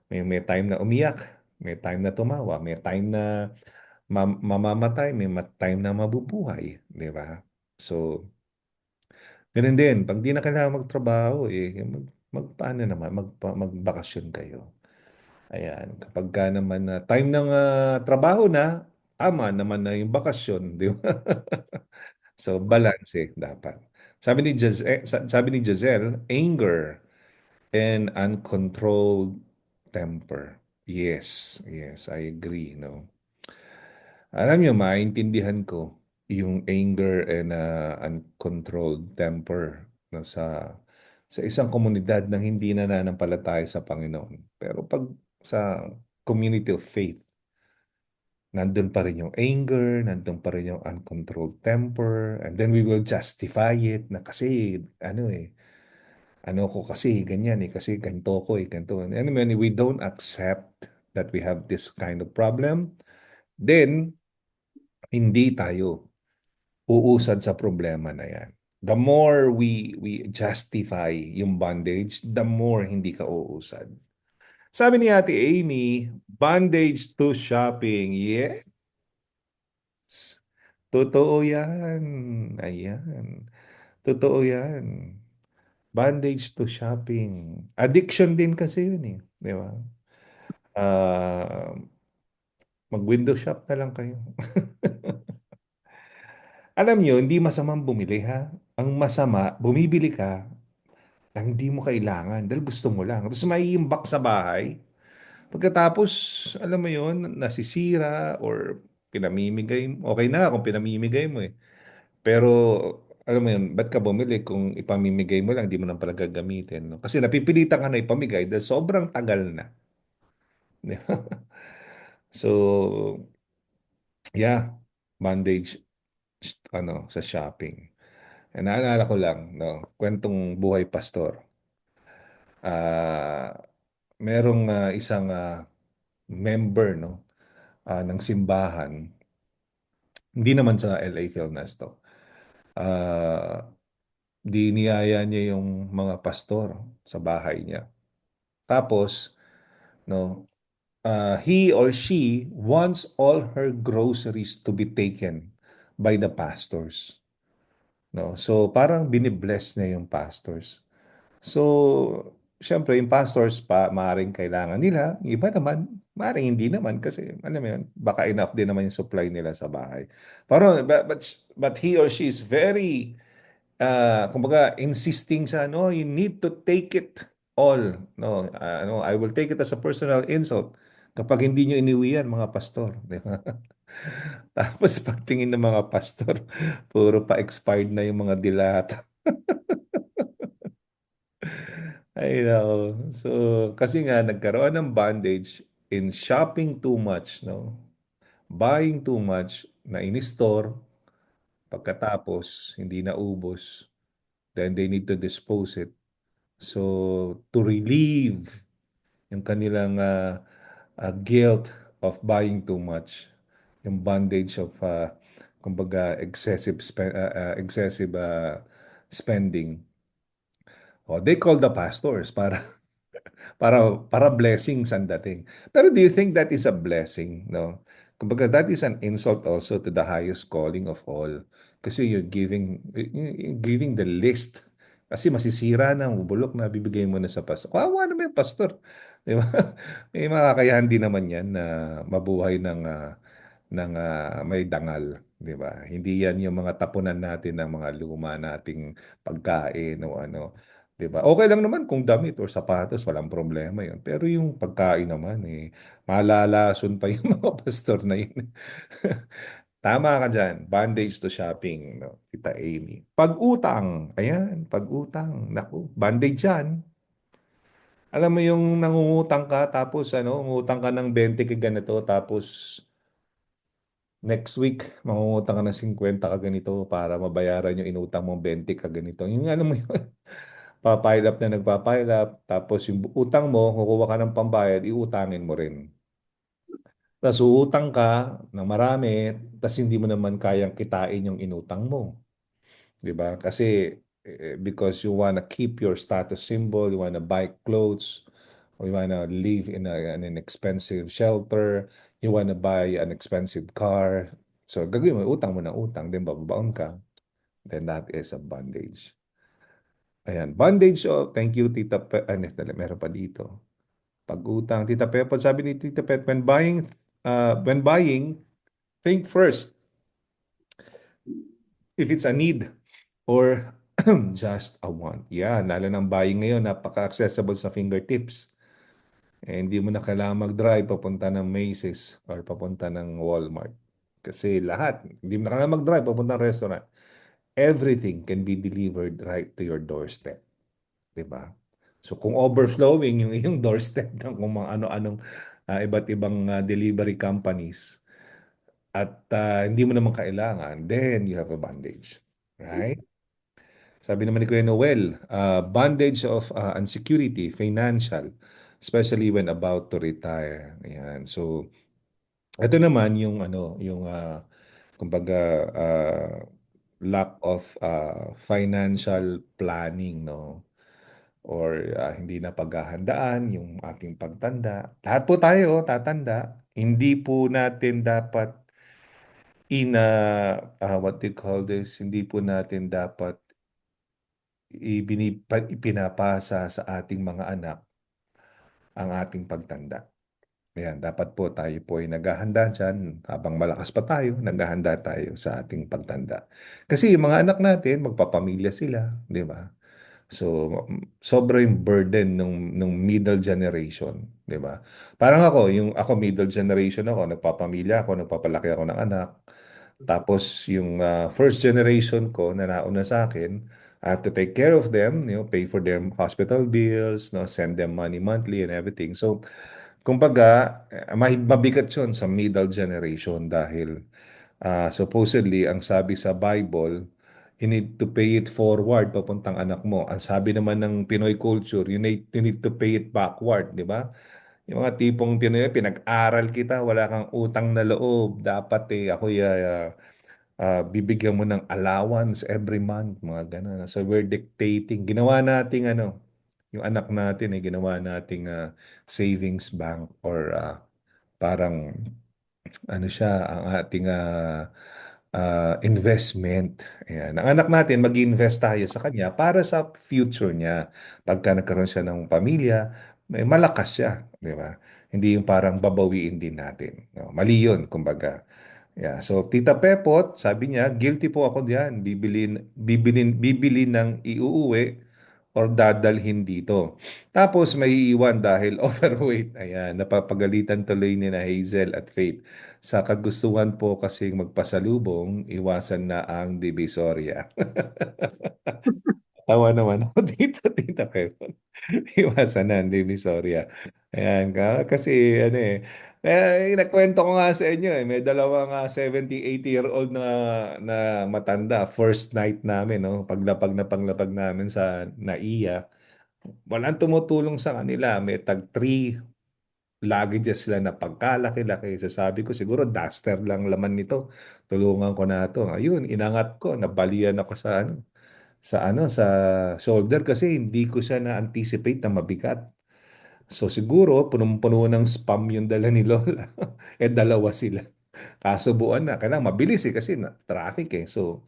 Speaker 1: May time na umiyak, may time na tumawa, may time na mamamatay, may time na mabubuhay. Di ba? So, ganun din. Pag di na kailangan magtrabaho, paano naman, magbakasyon kayo. Ayan, kapag ka naman na time ng trabaho na, tama naman na yung bakasyon, di ba? So, balance dapat. Sabi ni Giselle, anger and uncontrolled temper. Yes, yes, I agree, no. Alam niyo, maintindihan ko yung anger and uncontrolled temper no, sa isang komunidad na hindi nananampalataya sa Panginoon. Pero pag sa community of faith, nandun pa rin yung anger, nandun pa rin yung uncontrolled temper, and then we will justify it na kasi, ano ko kasi, ganyan kasi ganito ko ganito. Anyway, we don't accept that we have this kind of problem, then, hindi tayo uusad sa problema na yan. The more we justify yung bondage, the more hindi ka uusad. Sabi ni Ate Amy, bondage to shopping. Yes. Totoo yan. Ayan. Totoo yan. Bondage to shopping. Addiction din kasi yun eh. Di ba? Mag-window shop na lang kayo. Alam nyo, hindi masamang bumili ha. Ang masama, bumibili ka, na hindi mo kailangan dahil gusto mo lang. Tapos maiimbak sa bahay. Pagkatapos, alam mo yon, nasisira or pinamimigay mo. Okay na kung pinamimigay mo eh. Pero, alam mo yun, ba't ka bumili kung ipamimigay mo lang, di mo nang pala gagamitin, no? Kasi napipilitan ka na ipamigay dahil sobrang tagal na. Di ba? So, yeah, bondage, sa shopping. Naalala ko lang, no, kwentong buhay pastor. Ah, merong isang member, no, ng simbahan, hindi naman sa LA Philnas to. Ah, niyaya niya yung mga pastor sa bahay niya. Tapos, no, he or she wants all her groceries to be taken by the pastors. No? So, parang binibless niya yung pastors. So, syempre, yung pastors pa, maaaring kailangan nila. Yung iba naman, maaaring hindi naman kasi, alam mo yun, baka enough din naman yung supply nila sa bahay. Pero, but he or she is very, kumbaga, insisting siya, no, you need to take it all. No, I will take it as a personal insult kapag hindi nyo iniwi yan, mga pastor. Di ba? Tapos pagtingin ng mga pastor, puro pa expired na yung mga dilata. Ay, nako. So, kasi nga, nagkaroon ng bondage in shopping too much, no? Buying too much na in-store, pagkatapos, hindi na ubos, then they need to dispose it. So, to relieve yung kanilang guilt of buying too much, yung bondage of, kumbaga, excessive spending. Oh, they call the pastors para blessings ang dating. Pero do you think that is a blessing? No? Kumbaga, that is an insult also to the highest calling of all. Kasi you're giving the list. Kasi masisira na, bulok na bibigay mo na sa pastor. Kawawa naman yung pastor. Di ba? May makakayahan din naman yan na mabuhay ng may dangal. Di ba? Hindi yan yung mga tapunan natin ng mga luma nating pagkain o ano. 'Di ba? Okay lang naman kung damit or sapatos, walang problema 'yun. Pero yung pagkain naman malalason pa yung mga pastor na 'yun. Tama ka diyan. Bondage to shopping, no, Tita Amy. Pag-utang, ayan, pag-utang. Naku, bondage 'yan. Alam mo yung nangungutang ka tapos ngutang ka ng 20 ka ganito tapos next week mangungutang ka ng 50 ka ganito para mabayaran yung inutang mong 20 ka ganito. Yung alam mo yun. Pa-pile up na nagpa-pile up, tapos yung utang mo, kukuha ka ng pambayad, iutangin mo rin. Tapos uutang ka ng marami, tapos hindi mo naman kayang kitain yung inutang mo. Di ba? Kasi because you wanna keep your status symbol, you wanna buy clothes, or you wanna live in an expensive shelter, you wanna buy an expensive car. So gagawin mo, utang mo ng utang, then bababaon ka. Then that is a bondage. Ayan, bondage. Oh, thank you, Tita Pe. Meron pa dito. Pag-utang. Tita Peppa, sabi ni Tita Pet, when buying, think first if it's a need or just a want. Yeah, lalo ng buying ngayon, napaka-accessible sa fingertips. Hindi mo na kailangan mag-drive papunta ng Macy's or papunta ng Walmart. Kasi lahat, hindi mo na kailangan mag-drive papunta ng restaurant. Everything can be delivered right to your doorstep. Diba? So kung overflowing yung iyong doorstep ng kung mga ano-anong iba't ibang delivery companies at hindi mo naman kailangan, then you have a bondage. Right? Sabi naman ni Kuya Noel, bondage of insecurity, financial, especially when about to retire. Ayan. So ito naman yung kumbaga lack of financial planning, no? Or hindi na paghahandaan yung ating pagtanda. Lahat po tayo tatanda. Hindi po natin dapat what do you call this? Hindi po natin dapat ipinapasa sa ating mga anak ang ating pagtanda. Ayan, dapat po tayo po ay naghahanda dyan. Habang malakas pa tayo, naghahanda tayo sa ating pagtanda. Kasi yung mga anak natin, magpapamilya sila, di ba? So, sobra yung burden nung middle generation, 'di ba? Parang ako middle generation ako, nagpapamilya ako, nagpapalaki ako ng anak. Tapos yung first generation ko na nauna sa akin, I have to take care of them, pay for their hospital bills, send them money monthly and everything. So, kumbaga, mabigat 'yon sa middle generation dahil supposedly ang sabi sa Bible, you need to pay it forward papuntang anak mo. Ang sabi naman ng Pinoy culture, you need to pay it backward, di ba? Yung mga tipong Pinoy, pinag-aral kita, wala kang utang na loob. Dapat ako bibigyan mo ng allowance every month, mga ganun. So we're dictating. Ginawa nating yung anak natin ginawa nating savings bank or parang ano siya, ang ating investment. Ayan. Ang anak natin, mag-invest tayo sa kanya para sa future niya. Pagka nagkaroon siya ng pamilya, may malakas siya, di ba? Hindi yung parang babawiin din natin. No? Mali yun, kumbaga. Yeah. So, Tita Pepot, sabi niya, guilty po ako diyan. Bibili ng iuuwi or dadalhin dito. Tapos may iiwan dahil overweight. Ayan, napapagalitan tuloy ni na Hazel at Faith. Sa kagustuhan po kasing magpasalubong, iwasan na ang divisoria. Tawa naman ako dito, Tita Pepot. Iwasan na ang divisoria. Ayan ka. Kasi nakwento ko nga sa inyo may dalawang 70, 80-year-old na matanda. First night namin, no? Paglapag namin sa NAIA. Walang tumutulong sa kanila. May tag 3 luggages sila na pagkalaki-laki. So sabi ko, siguro duster lang laman nito. Tulungan ko na ito. Ayun, inangat ko. Nabalian ako sa shoulder kasi hindi ko siya na-anticipate na mabigat. So siguro, punong-puno ng spam yung dala ni Lola. Dalawa sila. Kaso buwan na. Kailangan mabilis kasi traffic So,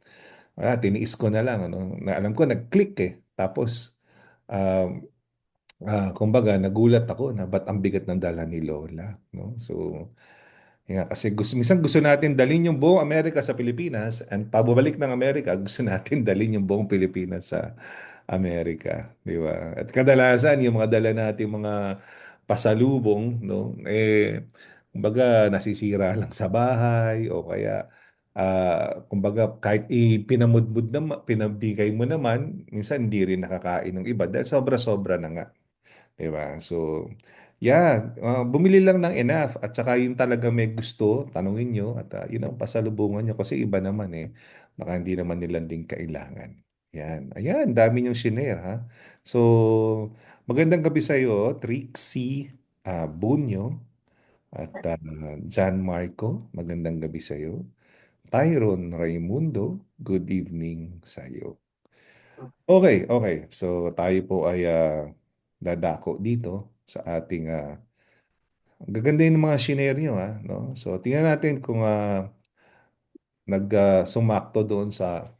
Speaker 1: tiniis ko na lang. Alam ko, nag-click Tapos, kumbaga, nagulat ako na ba't ang bigat ng dala ni Lola. No? So, kasi minsan gusto natin dalhin yung buong Amerika sa Pilipinas and pababalik ng Amerika, gusto natin dalhin yung buong Pilipinas sa Amerika, di ba? At kadalasan yung mga dala natin mga pasalubong, no? Kumbaga nasisira lang sa bahay o kaya kumbaga kahit pinamudmud na pinabigay mo naman, minsan hindi rin nakakain ng iba dahil sobra-sobra na nga. Di ba? So, yeah, bumili lang ng enough at saka yung talaga may gusto, tanungin nyo at yun ang pasalubungan nyo kasi iba naman baka hindi naman nila din kailangan. Yan. Ayan, dami yung shinare ha. So, magandang gabi sa iyo, Trixie Bunyo at John Marco, magandang gabi sa iyo. Tyron Raimundo, good evening sa iyo. Okay, okay. So, tayo po ay dadako dito sa ating gaganda yung mga shinare nyo no? So tingnan natin kung sumakto doon sa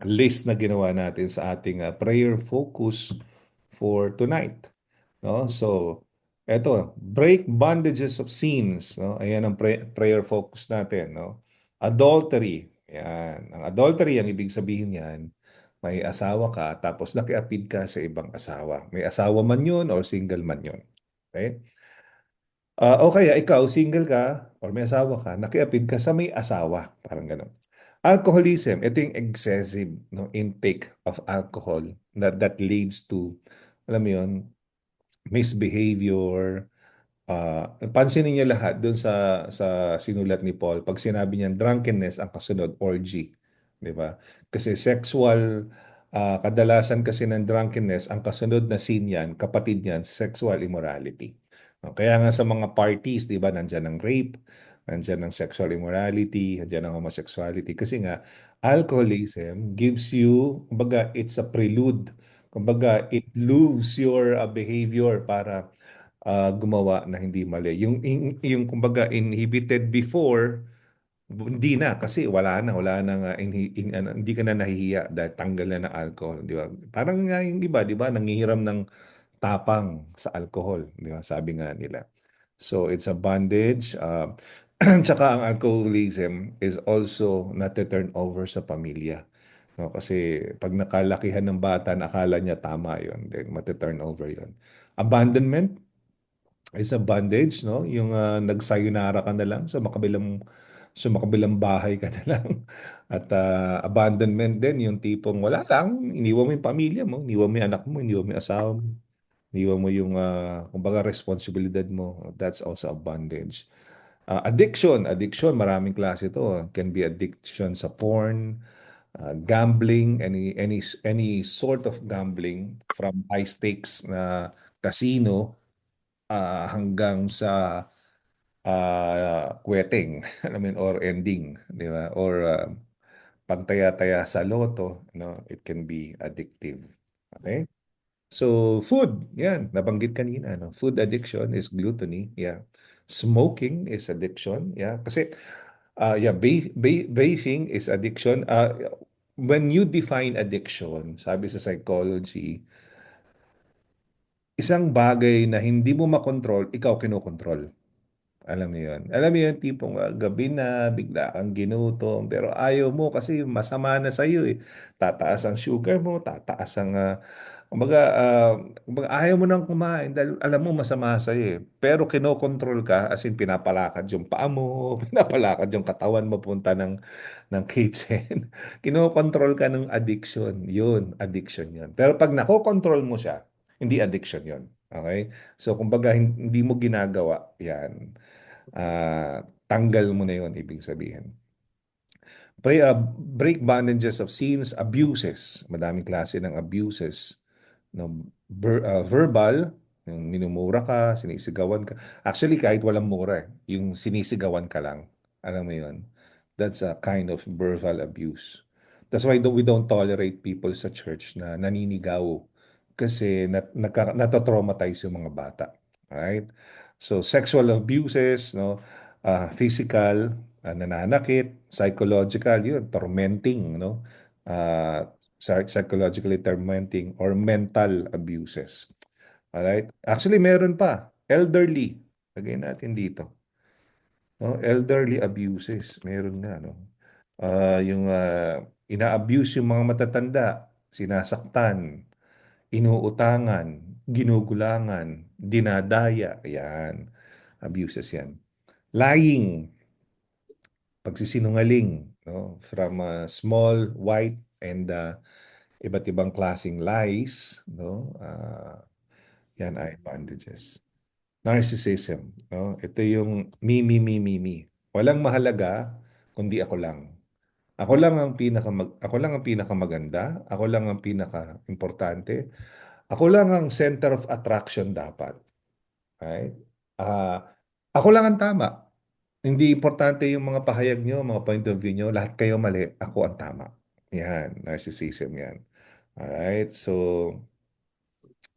Speaker 1: list na ginawa natin sa ating prayer focus for tonight, no? So eto, break bondages of sins, no? Ayan ang prayer focus natin, no? Adultery. Yan. Ang adultery, ang ibig sabihin niyan, may asawa ka tapos nakiapid ka sa ibang asawa. May asawa man yun or single man yun. Okay? O kaya ikaw, single ka or may asawa ka, nakiapid ka sa may asawa. Parang gano'n. Alcoholism, ito yung excessive intake of alcohol that leads to, alam mo yun, misbehavior. Pansinin niyo lahat doon sa sinulat ni Paul. Pag sinabi niyan, drunkenness ang kasunod, orgy. Di ba? Kasi sexual, kadalasan kasi ng drunkenness, ang kasunod na sin yan, kapatid niyan, sexual immorality. Kaya nga sa mga parties, di ba, nandyan ang rape, nandyan ang sexual immorality, nandyan ang homosexuality. Kasi nga, alcoholism gives you, kumbaga, it's a prelude. Kumbaga, it lures your behavior para gumawa na hindi mali. Yung kumbaga, inhibited before, hindi na kasi wala na nga hindi ka na nahihiya dahil tanggal na ng alcohol, di ba? Parang nga yung iba, di ba, nangihiram ng tapang sa alcohol, di ba? Sabi nga nila. So it's a bondage. Tsaka ang alcoholism is also not to turn over sa pamilya. No? Kasi pag nakalakihan ng bata, akala niya tama yun, then mati-turn over yun. Abandonment is a bondage, no? Yung nagsayonara ka na lang sa makabilang bahay ka na lang. At abandonment din, yung tipong wala lang, iniwan mo yung pamilya mo, iniwan mo yung anak mo, iniwan mo yung asawa mo, iniwan mo yung, kumbaga, responsibilidad mo. That's also a bondage. Addiction, maraming klase ito. Can be addiction sa porn, gambling, any sort of gambling from high stakes na casino hanggang sa quitting, I mean, or ending, di ba? Or pagtaya-taya sa loto, it can be addictive. Okay? So, food, yan, nabanggit kanina, no? Food addiction is gluttony, yeah. Smoking is addiction, yeah. Kasi, yeah, vaping is addiction. When you define addiction, sabi sa psychology, isang bagay na hindi mo makontrol, ikaw kinokontrol. Alam mo yun. Alam mo yun, tipong gabi na, bigla kang ginutom, pero ayaw mo kasi masama na sa'yo eh. Tataas ang sugar mo, tataas ang, kumbaga, ayaw mo nang kumain dahil alam mo masama sa'yo eh. Pero kinokontrol ka, as in pinapalakad yung paa mo, pinapalakad yung katawan mo punta ng kitchen. Kinokontrol ka ng addiction. Yun, addiction yun. Pero pag nakokontrol mo siya, hindi addiction yun. Okay? So, kumbaga, hindi mo ginagawa yan. Tanggal mo na yon, ibig sabihin. Break bondages of sins, abuses. Madaming klase ng abuses. No, verbal, yung minumura ka, sinisigawan ka. Actually, kahit walang mura, yung sinisigawan ka lang. Alam mo yon. That's a kind of verbal abuse. That's why we don't tolerate people sa church na naninigaw kasi natotraumatize yung mga bata. Alright? So, sexual abuses, no? Physical, nananakit, psychological, yun, tormenting, no? Psychologically tormenting or mental abuses. Alright? Actually, meron pa. Elderly. Lagay natin dito. No? Elderly abuses. Meron nga, no? Yung ina-abuse yung mga matatanda, sinasaktan, inuutangan, ginugulangan, dinadaya. Yan. Abuses yan. Lying, pagsisinungaling, no? From small, white, and iba't ibang klaseng lies, no? Yan ay bondages. Narcissism, no? Ito yung me. Walang mahalaga kundi ako lang. Ako lang ang pinakamaganda, ako lang ang pinaka-importante. Ako lang ang center of attraction dapat. Right? Ako lang ang tama. Hindi importante yung mga pahayag nyo, mga point of view nyo. Lahat kayo mali. Ako ang tama. Yan. Narcissism yan. Alright? So,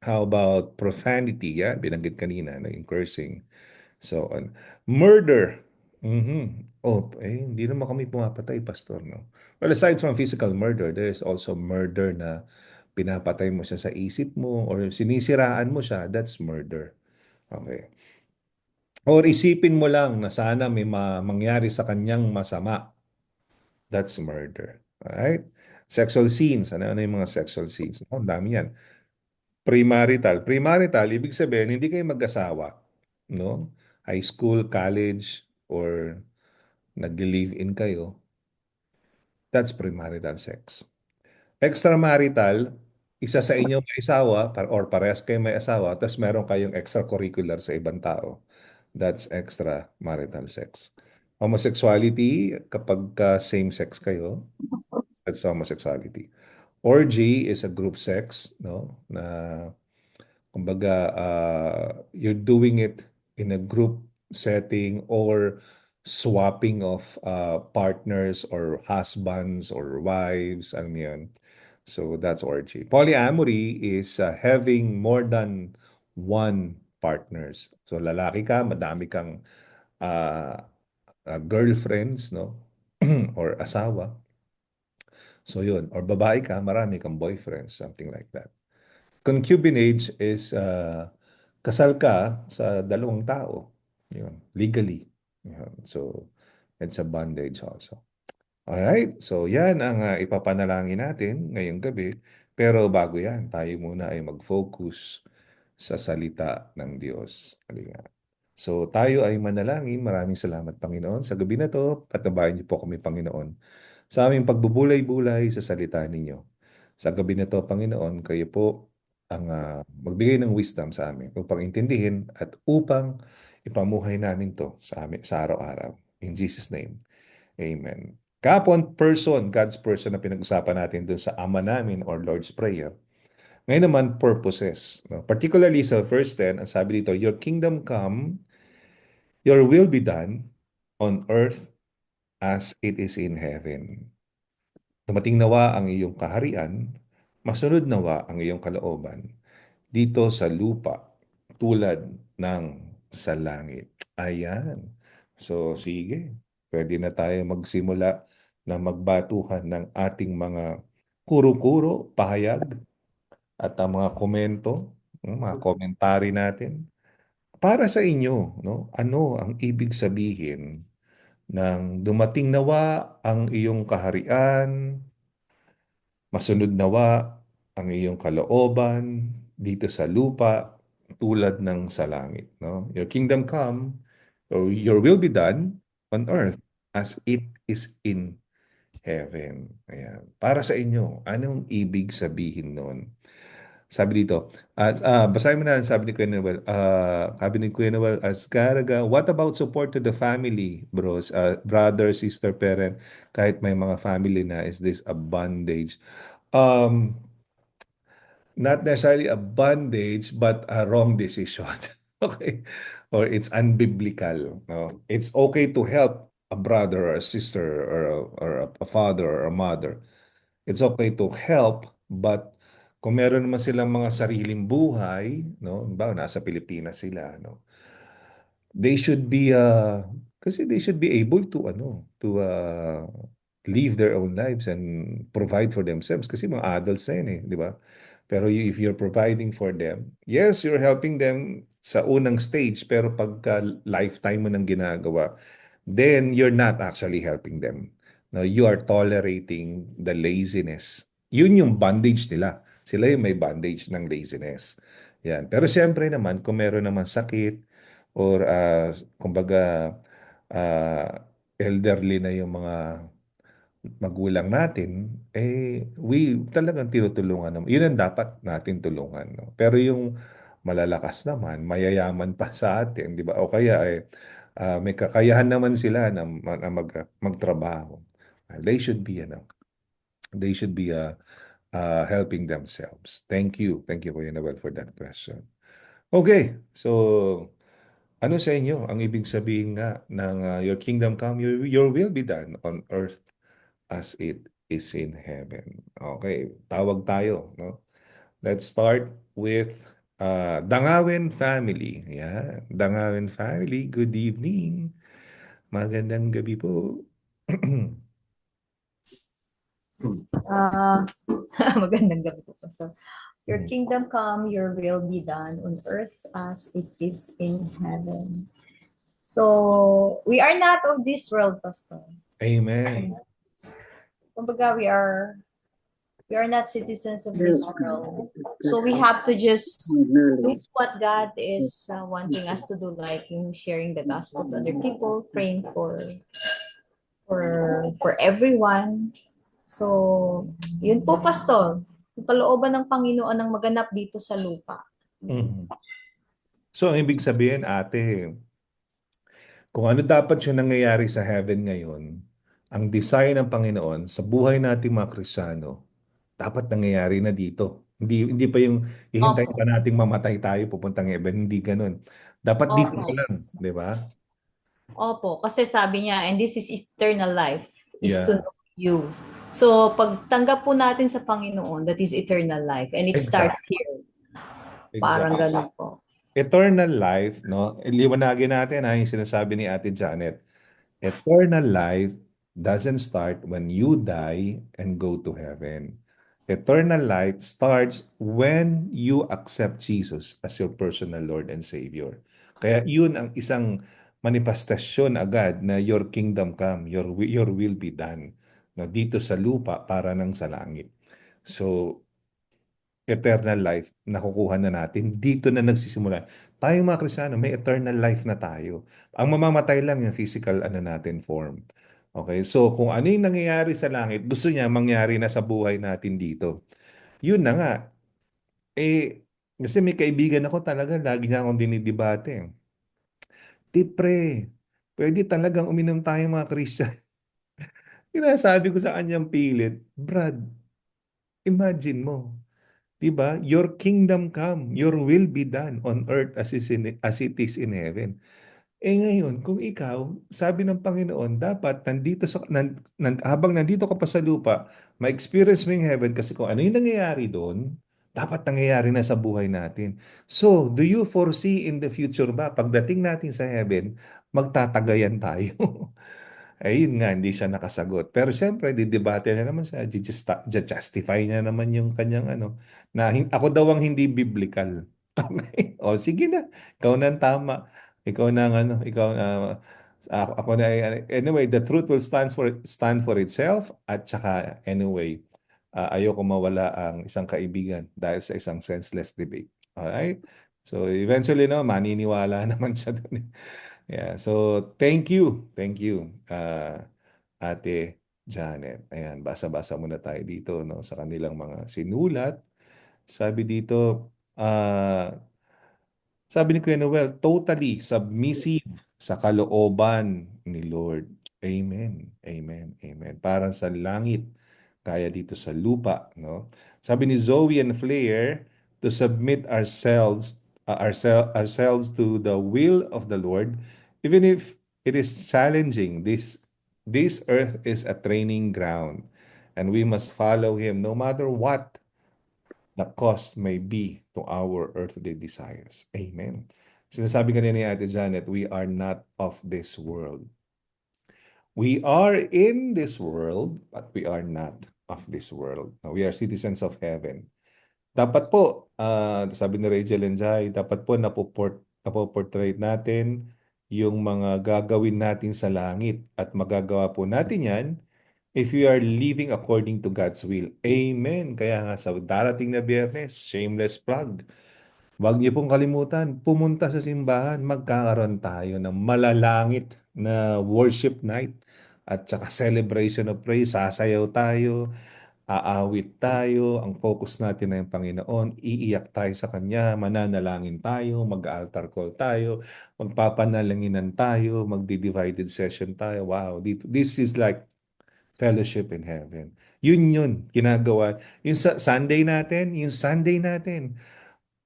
Speaker 1: how about profanity? Yan. Binanggit kanina. Naging cursing. So, murder. Oh, hindi naman kami pumapatay, Pastor, no? Well, aside from physical murder, there's also murder na pinapatay mo siya sa isip mo or sinisiraan mo siya. That's murder. Okay. Or isipin mo lang na sana may mangyari sa kanyang masama. That's murder. Alright? Sexual scenes. Ano yung mga sexual scenes? Ang dami yan. Premarital. Premarital, ibig sabihin, hindi kayo mag-asawa. No? High school, college, or nag-live-in kayo. That's premarital sex. Extramarital, isa sa inyo may asawa or parehas kayo may asawa, tapos meron kayong extracurricular sa ibang tao. That's extramarital sex. Homosexuality, kapag same-sex kayo, that's homosexuality. Orgy is a group sex, no? Na kumbaga, you're doing it in a group setting or swapping of partners or husbands or wives, alam mo yun. So that's orgy. Polyamory is having more than one partners. So lalaki ka, madami kang girlfriends, no? Or asawa. So yun. Or babae ka, marami kang boyfriends, something like that. Concubinage is kasal ka sa dalawang tao. Yun, legally. Yun. So, it's a bondage also. Alright, so yan ang ipapanalangin natin ngayong gabi. Pero bago yan, tayo muna ay mag-focus sa salita ng Diyos. Halika. So tayo ay manalangin. Maraming salamat, Panginoon, sa gabi na to. Patabayan niyo po kami, Panginoon, sa aming pagbubulay-bulay sa salita ninyo. Sa gabi na to, Panginoon, kayo po ang magbigay ng wisdom sa amin upang intindihin at upang ipamuhay namin to sa amin sa araw-araw. In Jesus' name, Amen. Kapon person, God's person na pinag-usapan natin dun sa Ama namin or Lord's Prayer. Ngayon naman, purposes. No? Particularly sa verse 10, ang sabi dito, Your kingdom come, your will be done on earth as it is in heaven. Dumating nawa ang iyong kaharian, masunod nawa ang iyong kalooban dito sa lupa tulad ng sa langit. Ayan. So, sige. Pwede na tayo magsimula na magbatuhan ng ating mga kuro-kuro, pahayag, at ang mga komento, mga komentary natin. Para sa inyo, no? Ano ang ibig sabihin ng dumating nawa ang iyong kaharian, masunod nawa ang iyong kalooban dito sa lupa tulad ng sa langit, no? Your kingdom come, or your will be done on earth as it is in heaven. Ayan. Para sa inyo, anong ibig sabihin nun? Sabi dito, basahin mo na, sabi ni Kuya Noel, Azcaraga, what about support to the family, bros? Brother, sister, parent, kahit may mga family na, is this a bondage? Not necessarily a bondage, but a wrong decision. Okay? Or it's unbiblical. No? It's okay to help a brother or a sister or a father or a mother. It's okay to help, but kung meron naman silang mga sariling buhay, no? Ba, nasa Pilipinas sila, no? They should be kasi they should be able to live their own lives and provide for themselves kasi mga adults na yun di ba? Pero if you're providing for them, yes, you're helping them sa unang stage, pero pagka lifetime mo nang ginagawa, then you're not actually helping them. No, you are tolerating the laziness. Yun yung bondage nila. Sila yung may bondage ng laziness. Yan. Pero siyempre naman, kung meron naman sakit or kumbaga elderly na yung mga magulang natin, we talagang tinutulungan naman. Yun ang dapat natin tulungan. No? Pero yung malalakas naman, mayayaman pa sa atin, di ba? O kaya may kakayahan naman sila na magtrabaho. They should be, helping themselves. Thank you. Thank you, Kuya Noel, for that question. Okay, so ano sa inyo ang ibig sabihin nga ng your kingdom come, your will be done on earth as it is in heaven. Okay, tawag tayo, no? Let's start with Dangawin family. Yan, Dangawin family, good evening. Magandang gabi po.
Speaker 2: Magandang gabi po, Pastor. Your kingdom come, your will be done on earth as it is in heaven. So, we are not of this world, Pastor.
Speaker 1: Amen.
Speaker 2: Kumbaga, we are not citizens of this world. So we have to just do what God is wanting us to do, like sharing the gospel to other people, praying for everyone. So, yun po, Pastor. Yung kalooban ng Panginoon ang maganap dito sa lupa.
Speaker 1: So, ang ibig sabihin, ate, kung ano dapat yung nangyayari sa heaven ngayon, ang design ng Panginoon sa buhay nating mga Kristiyano, dapat nangyayari na dito. Hindi pa yung hihintayin pa nating mamatay tayo pupuntang heaven, hindi ganun. Dapat dito pa lang, di ba?
Speaker 2: Opo, kasi sabi niya, and this is eternal life, is
Speaker 1: Yeah.
Speaker 2: to know you. So, pagtanggap po natin sa Panginoon, that is eternal life, and it starts here. Parang ganun po.
Speaker 1: Eternal life, no? Liwanagin natin yung sinasabi ni Ate Janet. Eternal life doesn't start when you die and go to heaven. Eternal life starts when you accept Jesus as your personal Lord and Savior. Kaya yun ang isang manifestasyon agad na your kingdom come, your will be done. na dito sa lupa para ng sa langit. So, eternal life nakukuha na natin. Dito na nagsisimula. Tayong mga Kristiyano, may eternal life na tayo. Ang mamamatay lang yung physical ano natin form. Okay? So, kung ano yung nangyayari sa langit, gusto niya mangyari na sa buhay natin dito. Yun na nga. Eh, kasi may kaibigan ako talaga, lagi niya akong dinidibate. Tipre, pwede talagang uminom tayo mga Christian. Sinasabi ko sa kanyang pilit, Brad, imagine mo, 'di ba? Your kingdom come, your will be done on earth as it is in heaven. Eh ngayon, kung ikaw, sabi ng Panginoon, dapat habang nandito ka pa sa lupa, ma-experience mo yung heaven kasi kung ano yung nangyayari doon, dapat nangyayari na sa buhay natin. So, do you foresee in the future ba, pagdating natin sa heaven, magtatagayan tayo? Ayun nga, hindi siya nakasagot. Pero siyempre, didebate na naman siya, justify niya naman yung kanyang ano, na ako daw ang hindi biblical. Okay? O sige na, ikaw na ang tama. Ikaw na ang ano, ikaw ako na anyway, the truth will stand for itself at saka anyway, ayoko mawala ang isang kaibigan dahil sa isang senseless debate. Alright? So eventually no, maniniwala naman siya doon. Yeah, so thank you. Thank you, Ate Janet. Ayan, basa-basa muna tayo dito no, sa kanilang mga sinulat. Sabi dito, sabi ni Kuya Noel, totally submissive sa kalooban ni Lord. Amen. Amen. Amen. Parang sa langit, kaya dito sa lupa, no? Sabi ni Zoe and Flair, to submit ourselves to the will of the Lord, even if it is challenging. This earth is a training ground, and we must follow Him no matter what the cost may be to our earthly desires. Amen. Sinasabi kanina ni Ate Janet, we are not of this world. We are in this world, but we are not of this world. We are citizens of heaven. Dapat po, sabi ni Rachel and Jai, dapat po napoportray natin yung mga gagawin natin sa langit at magagawa po natin yan if we are living according to God's will. Amen. Kaya nga sa darating na Biyernes, shameless plug. Huwag niyo pong kalimutan, pumunta sa simbahan, magkakaroon tayo ng malalangit na worship night at saka celebration of praise. Sasayaw tayo, aawit tayo, ang focus natin na yung Panginoon, iiyak tayo sa Kanya, mananalangin tayo, mag-altar call tayo, magpapanalanginan tayo, magdi-divided session tayo. Wow, this is like fellowship in heaven. Yun, ginagawa. Yung Sunday natin,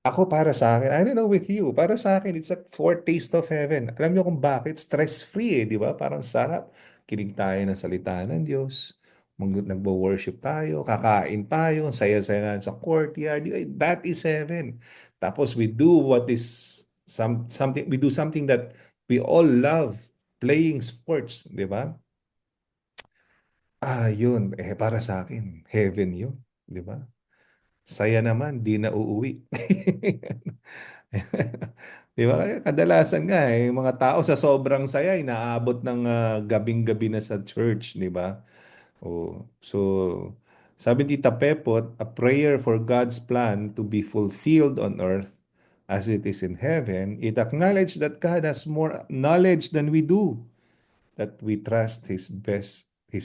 Speaker 1: ako para sa akin, I don't know with you, para sa akin, it's a foretaste of heaven. Alam niyo kung bakit? Stress-free di ba? Parang sarap. Kinig tayo ng salita ng Diyos. Nagbo-worship tayo, kakain tayo, ang saya-saya na sa courtyard. That is heaven. Tapos we do we do something that we all love, playing sports, di ba? Yun. Para sa akin, heaven yun. Di ba? Saya naman, di na uuwi. Di ba? Kadalasan nga, mga tao sa sobrang saya, inaabot ng gabing-gabi na sa church, di ba? So, sabi ni Tita Pepot, a prayer for God's plan to be fulfilled on earth as it is in heaven, it acknowledge that God has more knowledge than we do, that we trust His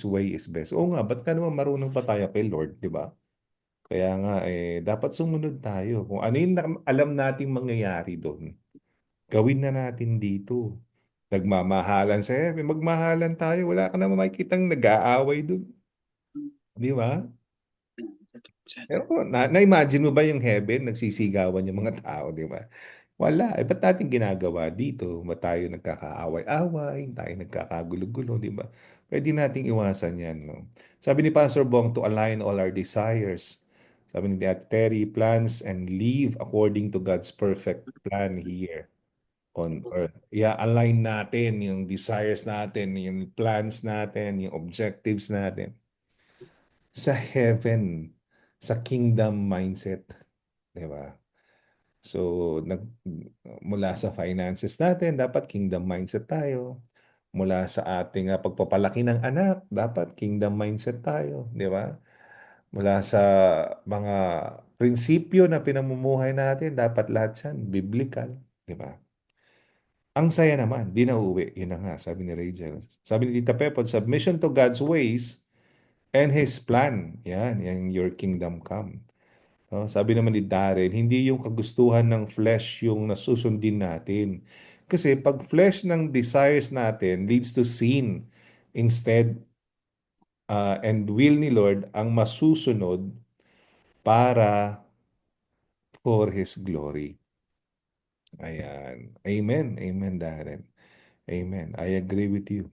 Speaker 1: way is best. Oo nga, ba't ka naman marunong pa tayo kay Lord, di ba? Kaya nga, dapat sumunod tayo. Kung ano yung alam nating mangyayari doon, gawin na natin dito. Nagmamahalan sa heaven, magmahalan tayo. Wala ka naman makikitang nag-aaway doon. Di ba? Pero na-imagine mo ba yung heaven, nagsisigawan yung mga tao, di ba? Wala. Ba't natin ginagawa dito? Ba't tayo nagkakaaway-away? Tayo nagkakagulo-gulo, di ba? Pwede nating iwasan yan, no? Sabi ni Pastor Bong, to align all our desires. Sabi ni Ate Terry, plans and live according to God's perfect plan here on earth. Align natin yung desires natin, yung plans natin, yung objectives natin sa heaven, sa kingdom mindset. Di ba? So, mula sa finances natin, dapat kingdom mindset tayo. mula sa ating pagpapalaki ng anak, dapat kingdom mindset tayo, di ba? Mula sa mga prinsipyo na pinamumuhay natin, dapat lahat yan biblical, di ba? Ang saya naman, di na uuwi. Yun na nga, sabi ni Rachel. Sabi ni Tita Pepot, submission to God's ways and His plan. Yan, your kingdom come. No? Sabi naman ni Darren, hindi yung kagustuhan ng flesh yung nasusundin natin. Kasi pag flesh ng desires natin leads to sin. Instead, and will ni Lord ang masusunod para for His glory. Ayan. Amen. Amen, Darren. Amen. I agree with you.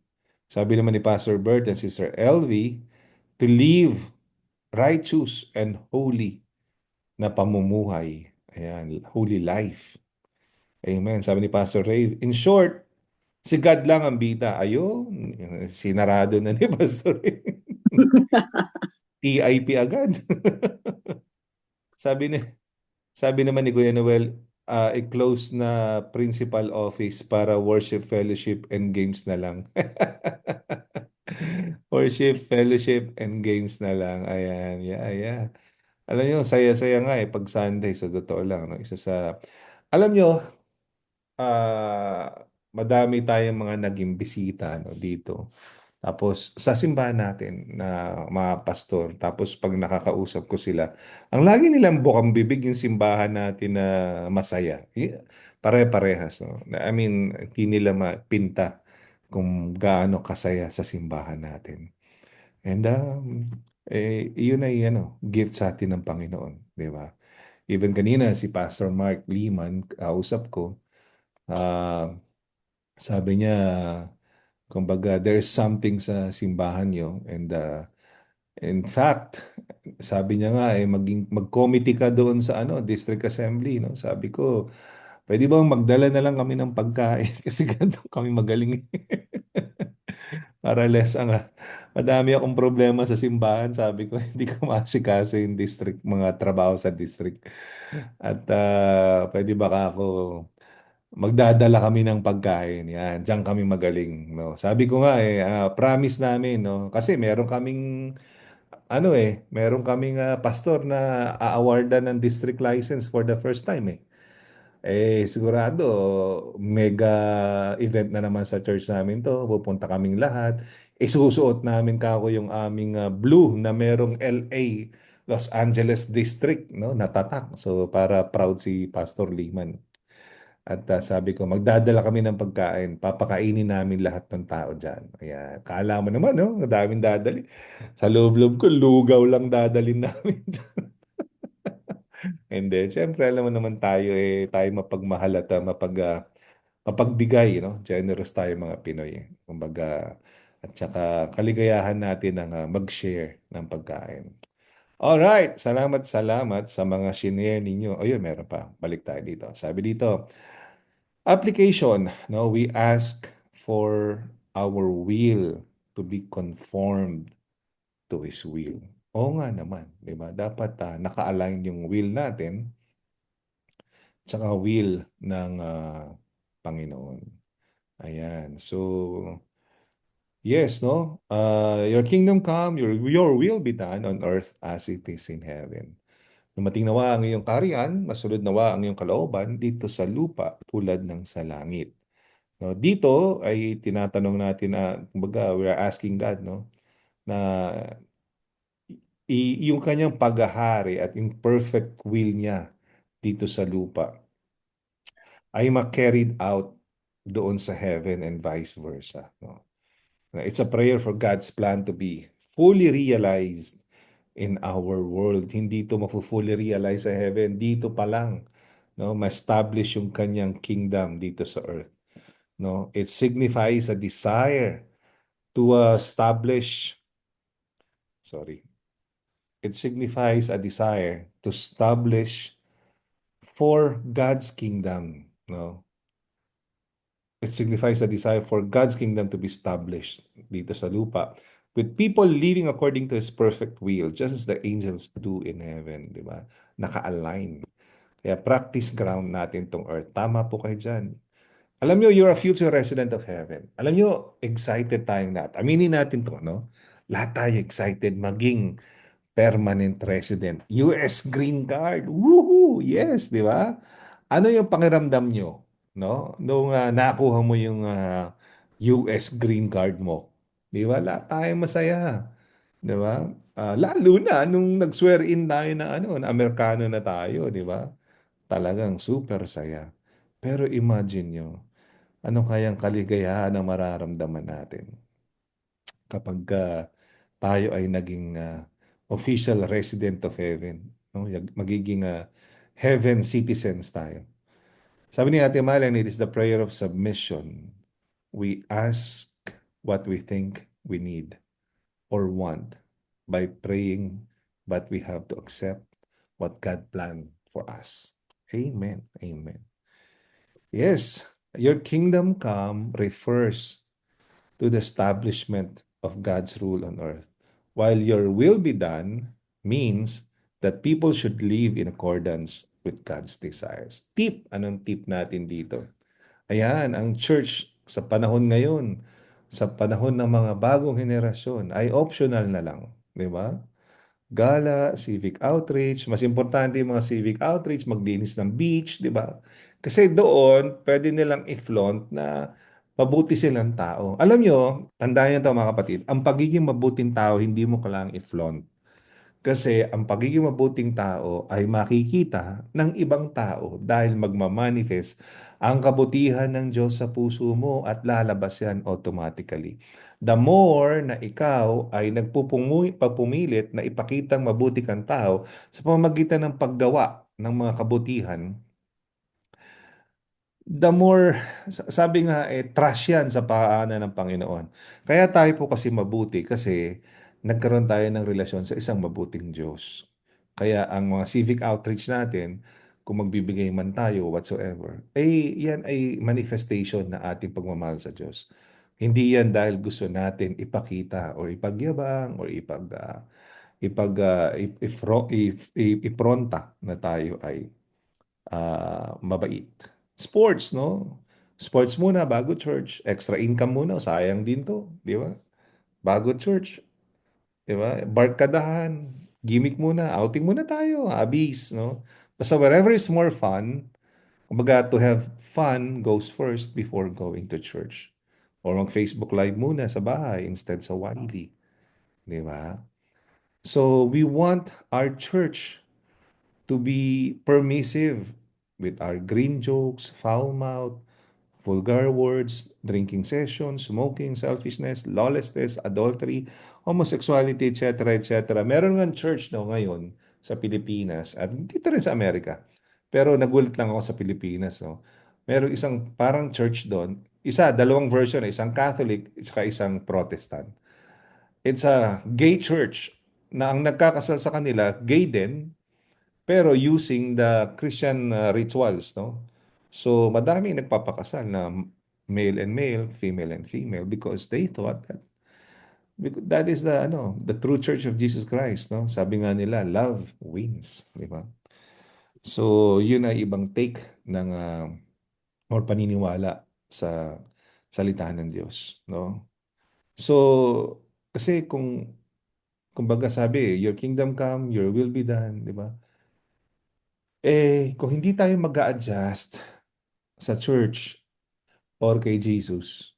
Speaker 1: Sabi naman ni Pastor Bert and Sister LV, to live righteous and holy na pamumuhay. Ayan, holy life. Amen. Sabi ni Pastor Ray, in short, si God lang ang bida. Ayun, sinarado na ni Pastor Ray. TIP agad. Sabi ni Sabi naman ni Kuya Noel, i-close na principal office para worship, fellowship, and games na lang. Worship, fellowship, and games na lang. Ayan, yeah. Alam nyo, saya-saya nga pag Sunday, sa totoo lang. No? Alam nyo, madami tayong mga naging bisita dito. Tapos sa simbahan natin na mga pastor, tapos pag nakakausap ko sila, ang lagi nilang bukang bibig yung simbahan natin na masaya. Pare-parehas. No? I mean, hindi nila mapinta kung gaano kasaya sa simbahan natin. And yun ay gift sa atin ng Panginoon. Di ba? Even kanina si Pastor Mark Liman, kausap ko, sabi niya, kumbaga, there's something sa simbahan nyo. And in fact, sabi niya nga, mag-committee ka doon sa district assembly. No? Sabi ko, pwede bang magdala na lang kami ng pagkain? Kasi ganito kami magaling. Para less madami akong problema sa simbahan. Sabi ko, hindi ko maasikaso yung district, mga trabaho sa district. At pwede ba ako magdadala kami ng pagkain. Yan, diyan kami magaling, no. Sabi ko nga promise namin, no. Kasi meron kaming pastor na a-awardan ng district license for the first time eh. Sigurado mega event na naman sa church namin to. Pupunta kaming lahat. Isusuot namin kako yung aming blue na merong LA, Los Angeles District, no, natatak. So para proud si Pastor Liman. At sabi ko, magdadala kami ng pagkain. Papakainin namin lahat ng tao dyan. Ayan. Kala mo naman, no? Ang daming dadali. Sa loob-loob ko, lugaw lang dadalin namin dyan. And then, syempre, alam mo naman tayo, tayo mapagmahal at mapagbigay, no? Generous tayo mga Pinoy. Kumbaga, at saka kaligayahan natin ang mag-share ng pagkain. Alright, salamat sa mga shinare ninyo. Ayun, meron pa. Balik tayo dito. Sabi dito, application, no? We ask for our will to be conformed to His will. Oo nga naman, di ba? Dapat naka-align yung will natin tsaka will ng Panginoon. Ayan. So, yes, no? Your kingdom come, your will be done on earth as it is in heaven. Dumating nawa ang iyong kaharian, masunod nawa ang iyong kalooban dito sa lupa tulad ng sa langit. No, dito ay tinatanong natin kumbaga, we are asking God, no, na yung kanyang paghahari at yung perfect will niya dito sa lupa ay ma-carried out doon sa heaven and vice versa. No? It's a prayer for God's plan to be fully realized in our world. Hindi ito mafu-fully realize sa heaven. Dito pa lang, no, ma-establish yung kanyang kingdom dito sa earth. No? It signifies a desire to establish, it signifies a desire to establish for God's kingdom. No? It signifies a desire for God's kingdom to be established dito sa lupa with people living according to His perfect will, just as the angels do in heaven, di ba? Naka-align. Kaya practice ground natin tong earth. Tama po kayo dyan. Alam nyo, you're a future resident of heaven. Alam nyo, excited tayong lahat. Aminin natin to, no? Lahat tayo excited maging permanent resident. US green card. Woohoo! Yes, di ba? Ano yung pakiramdam nyo, no? Nung nakuha mo yung US green card mo. Di ba? Lahat tayo masaya. Di ba? Lalo na nung nag-swear in tayo na ano, na Amerikano na tayo, di ba? Talagang super saya. Pero imagine nyo, ano kayang kaligayahan ang mararamdaman natin kapag tayo ay naging official resident of heaven, no? Magiging heaven citizens tayo. Sabi ni Ate Malen, it is the prayer of submission. We ask what we think we need or want by praying, but we have to accept what God planned for us. Amen. Amen. Yes, your kingdom come refers to the establishment of God's rule on earth, while your will be done means that people should live in accordance with God's desires. Tip, anong tip natin dito? Ayan, ang church sa panahon ngayon, sa panahon ng mga bagong henerasyon, ay optional na lang. Di ba? Gala, civic outreach. Mas importante yung mga civic outreach, maglinis ng beach, di ba? Kasi doon, pwede nilang i-flaunt na mabuti silang tao. Alam nyo, tandaan nyo ito mga kapatid, ang pagiging mabuting tao, hindi mo kailangang i-flaunt. Kasi ang pagiging mabuting tao ay makikita ng ibang tao dahil magmamanifest ang kabutihan ng Diyos sa puso mo at lalabas yan automatically. The more na ikaw ay pagpumilit na ipakitang mabuti kang tao sa pamamagitan ng paggawa ng mga kabutihan, the more, sabi nga, trust yan sa paanan ng Panginoon. Kaya tayo po kasi mabuti kasi nagkaroon tayo ng relasyon sa isang mabuting Diyos. Kaya ang mga civic outreach natin, kung magbibigay man tayo whatsoever, yan ay manifestation na ating pagmamahal sa Diyos. Hindi yan dahil gusto natin ipakita or ipagyabang or ipronta na tayo ay mabait. Sports, no? Sports muna bago church. Extra income muna. Sayang din to. Di ba? Bago church. Di ba? Barkadahan. Gimmick muna. Outing muna tayo. Abis, no? Basta wherever is more fun, kumbaga to have fun goes first before going to church. Or mag-Facebook Live muna sa bahay instead sa Wiley. Di ba? So, we want our church to be permissive with our green jokes, foul mouth, vulgar words, drinking sessions, smoking, selfishness, lawlessness, adultery, homosexuality, etc., etc. Meron nga church no, ngayon sa Pilipinas at dito rin sa Amerika. Pero nagulat lang ako sa Pilipinas. No? Meron isang parang church doon, dalawang version, isang Catholic at isang Protestant. It's a gay church na ang nagkakasal sa kanila, gay din, pero using the Christian rituals, no? So, madami nagpapakasal na male and male, female and female because they thought that is the true church of Jesus Christ, no? Sabi nga nila, love wins, di ba? So, yun ay ibang take ng or paniniwala sa salita ng Diyos, no? So, kasi kumbaga sabi, your kingdom come, your will be done, di ba? Kung hindi tayo mag-a-adjust sa church or kay Jesus,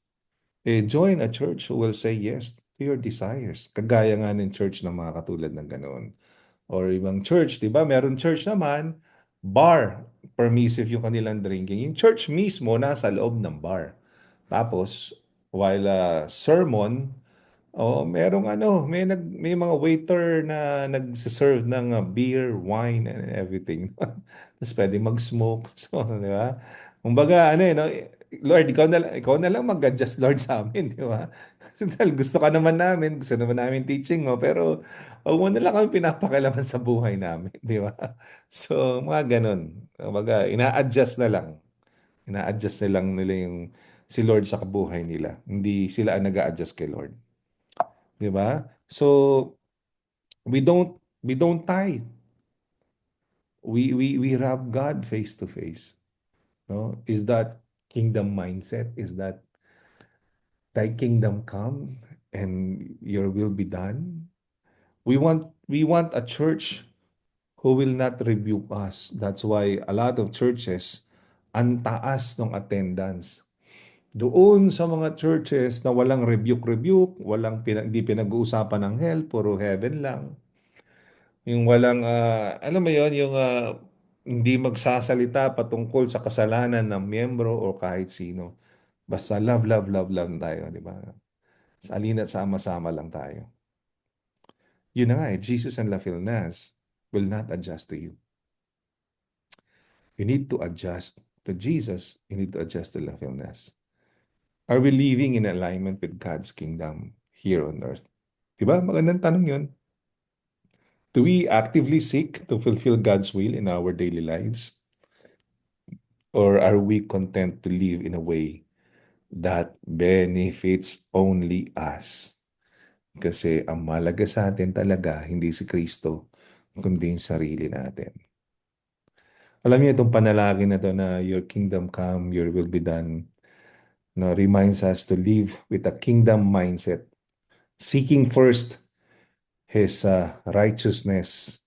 Speaker 1: join a church who will say yes to your desires. Kagaya nga ng church ng mga katulad ng ganoon. Or ibang church, di ba? Meron church naman, bar, permissive yung kanilang drinking. Yung church mismo nasa loob ng bar. Tapos, while sermon, may mga waiter na nagsiserve ng beer, wine, and everything. Tapos pwede mag-smoke. So, di ba? Kumbaga, no? Lord, ikaw na lang mag-adjust, Lord, sa amin, di ba? Dahil gusto ka naman namin, gusto naman namin teaching mo, pero huwag mo na lang kami pinapakialaman sa buhay namin, di ba? So, mga ganun. Kumbaga, ina-adjust na lang. Ina-adjust na lang nila si Lord sa kabuhay nila. Hindi sila ang nag-a-adjust kay Lord. Di ba? So, we don't tithe. We rob God face to face. No? Is that kingdom mindset is that thy kingdom come and your will be done. We want a church who will not rebuke us. That's why a lot of churches, ang taas ng attendance. Doon sa mga churches na walang rebuke-rebuke, hindi pinag-uusapan ng hell, puro heaven lang. Yung walang, alam mo yon, yung hindi magsasalita patungkol sa kasalanan ng miyembro o kahit sino. Basta love, love, love lang tayo, di ba? Sa alina't sama-sama lang tayo. Yun na nga Jesus and La Filnas will not adjust to you. You need to adjust to Jesus. You need to adjust to La Filnas. Are we living in alignment with God's kingdom here on earth? Diba? Magandang tanong yun. Do we actively seek to fulfill God's will in our daily lives? Or are we content to live in a way that benefits only us? Kasi ang malaga sa atin talaga, hindi si Kristo, kundi yung sarili natin. Alam niyo itong panalangin na to na your kingdom come, your will be done, no, reminds us to live with a kingdom mindset, seeking first His righteousness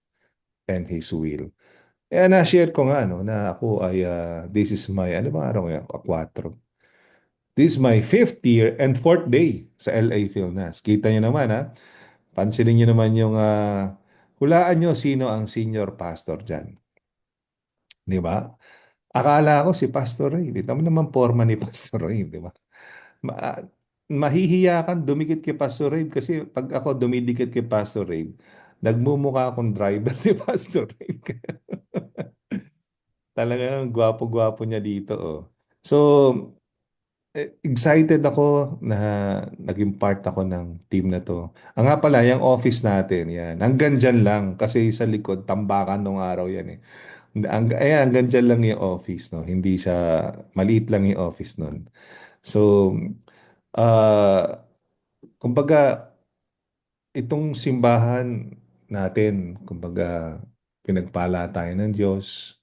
Speaker 1: and His will. Kaya na-share ko nga no, na ako ay, this is my, ano ba araw ngayon? 4. This is my 5th year and 4th day sa LA Philnas. Kita niyo naman ha. Pansinin niyo naman yung, hulaan niyo sino ang senior pastor dyan. Di ba? Akala ko si Pastor Ray. Tama naman forma ni Pastor Ray, di ba? Mahihiya kang dumikit kay Pastor Ray kasi pag ako dumidikit kay Pastor Ray, nagmumukha akong driver ni Pastor Ray. Talagang gwapo-gwapo niya dito. Oh. So, excited ako na naging part ako ng team na to. Ang nga pala, yung office natin, yan. Hanggang dyan lang kasi sa likod, tambakan nung araw yan eh. Hanggang dyan lang yung office, no? Hindi siya, maliit lang yung office nun. So, kumbaga, itong simbahan natin, kumbaga, pinagpala tayo ng Diyos,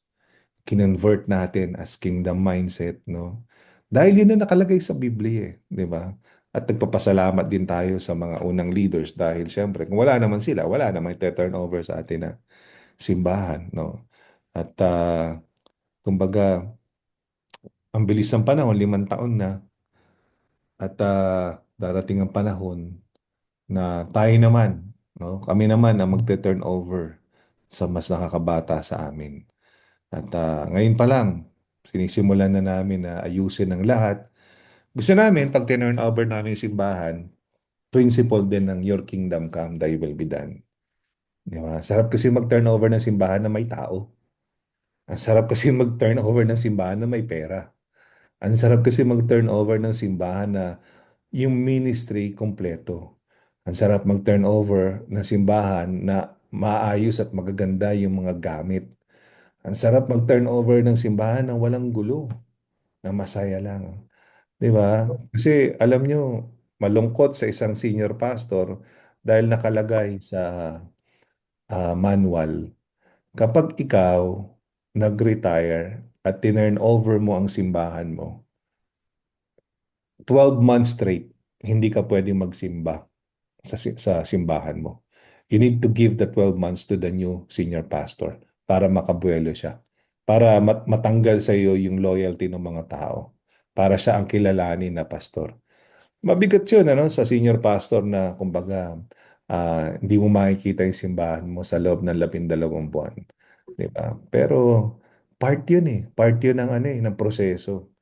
Speaker 1: kinonvert natin as kingdom mindset, no? Dahil yun na nakalagay sa Biblia, di ba? At nagpapasalamat din tayo sa mga unang leaders dahil syempre, kung wala naman sila, wala naman turnover sa atin na simbahan, no? At kumbaga, ang bilis ng panahon, 5 taon na. At darating ang panahon na tayo naman, no? Kami naman ang magte-turnover sa mas nakakabata sa amin. At ngayon pa lang, sinisimulan na namin na ayusin ang lahat. Gusto namin, pag turn over namin yung simbahan, principle din ng Your Kingdom Come, Thy Will Be Done. Di ba? Sarap kasi mag-turnover ng simbahan na may tao. Ang sarap kasi mag-turnover ng simbahan na may pera. Ang sarap kasi mag-turnover ng simbahan na yung ministry kompleto. Ang sarap mag-turnover ng simbahan na maayos at magaganda yung mga gamit. Ang sarap mag-turnover ng simbahan na walang gulo, na masaya lang. Di ba? Kasi alam nyo, malungkot sa isang senior pastor dahil nakalagay sa manual, kapag ikaw nag-retire at tinurn over mo ang simbahan mo, 12 months straight, hindi ka pwedeng magsimba sa simbahan mo. You need to give the 12 months to the new senior pastor para makabuelo siya. Para matanggal sa iyo yung loyalty ng mga tao. Para siya ang kilalanin na pastor. Mabigat yun sa senior pastor na kumbaga hindi mo makikita yung simbahan mo sa loob ng 12 buwan. Diba? Pero part yun eh. Part yun ng proseso.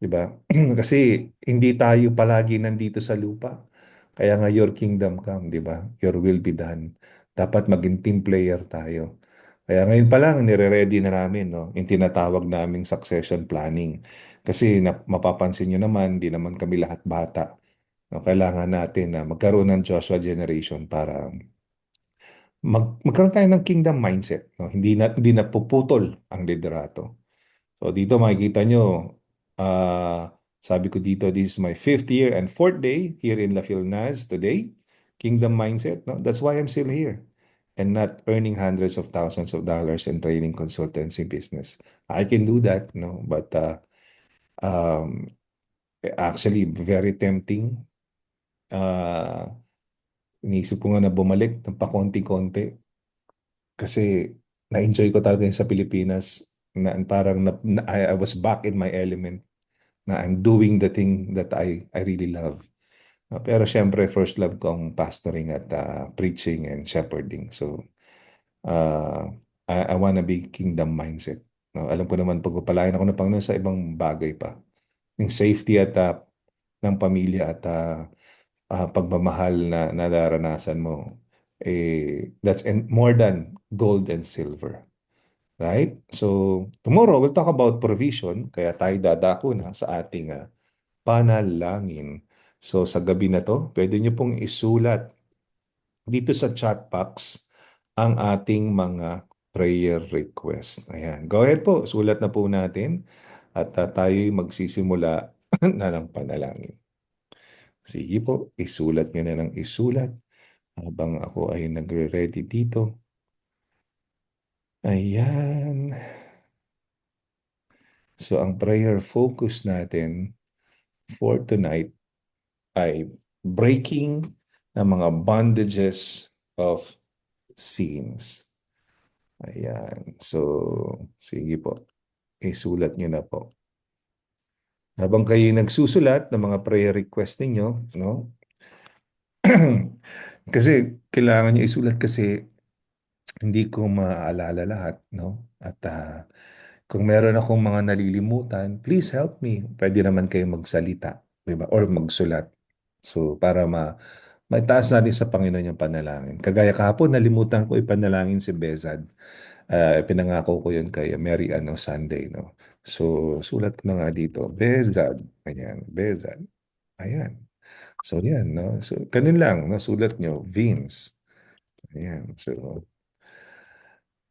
Speaker 1: Diba? Kasi hindi tayo palagi nandito sa lupa. Kaya nga your kingdom come, di ba? Your will be done. Dapat maging team player tayo. Kaya ngayon pa lang, nire-ready na namin, no? Yung tinatawag naming succession planning. Kasi mapapansin nyo naman, di naman kami lahat bata. No? Kailangan natin na magkaroon ng Joshua generation para magkaroon tayo ng kingdom mindset. No? Hindi na puputol ang liderato. So dito makikita nyo, sabi ko dito, this is my 5th year and 4th day here in La Filnas today. Kingdom mindset. No? That's why I'm still here and not earning hundreds of thousands of dollars in training consultancy business. I can do that, no? But Um, Actually, very tempting. Ah, Iniisip ko nga na bumalik ng pakonti-konti kasi na-enjoy ko talaga yung sa Pilipinas na parang I was back in my element na I'm doing the thing that I really love. Pero syempre, first love ko ang pastoring at preaching and shepherding. So, uh, I wanna be kingdom mindset. No, alam ko naman pagpapalain ako ng Panginoon sa ibang bagay pa. Yung safety at ng pamilya at pagmamahal na nararanasan mo, that's more than gold and silver. Right? So, tomorrow we'll talk about provision, kaya tayo dadako na sa ating panalangin. So, sa gabi na to, pwede nyo pong isulat dito sa chat box ang ating mga prayer request. Ayan. Go ahead po, sulat na po natin at tayo'y magsisimula na ng panalangin. Sige po, isulat nyo na ng isulat habang ako ay nagre-ready dito. Ayan. So, ang prayer focus natin for tonight ay breaking ng mga bondages of sins. Ayan. So, sige po. Isulat nyo na po. Habang kayo nagsusulat ng mga prayer request ninyo, no? Kasi kailangan nyo isulat kasi hindi ko maaalala lahat, no? At kung meron akong mga nalilimutan, please help me. Pwede naman kayo magsalita, diba? Or magsulat. So, para maitaas natin sa Panginoon yung panalangin. Kagaya kahapon, nalimutan ko ipanalangin si Bezad. Pinangako ko yun kay Mary Sunday, no? So, sulat ko na nga dito. Bezad. Ayan, Bezad. Ayan. So, yan, no? So, ganun lang, no? Sulat nyo, Vince. Ayan. So,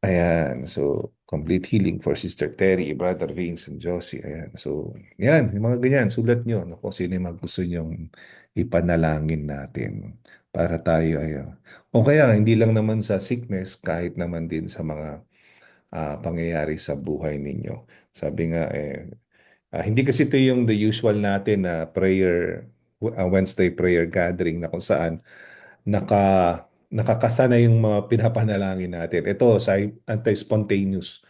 Speaker 1: ayan. So, complete healing for Sister Terry, Brother Vince, and Josie. Ayan. So, yan. Yung mga ganyan. Sulat nyo. No? Kung sino yung mga gusto nyong ipanalangin natin para tayo ay o kaya hindi lang naman sa sickness, kahit naman din sa mga pangyayari sa buhay ninyo. Sabi nga, hindi kasi ito yung the usual natin na prayer, Wednesday prayer gathering na kung saan nakakasana yung mga pinapanalangin natin. Ito, sa anti-spontaneous.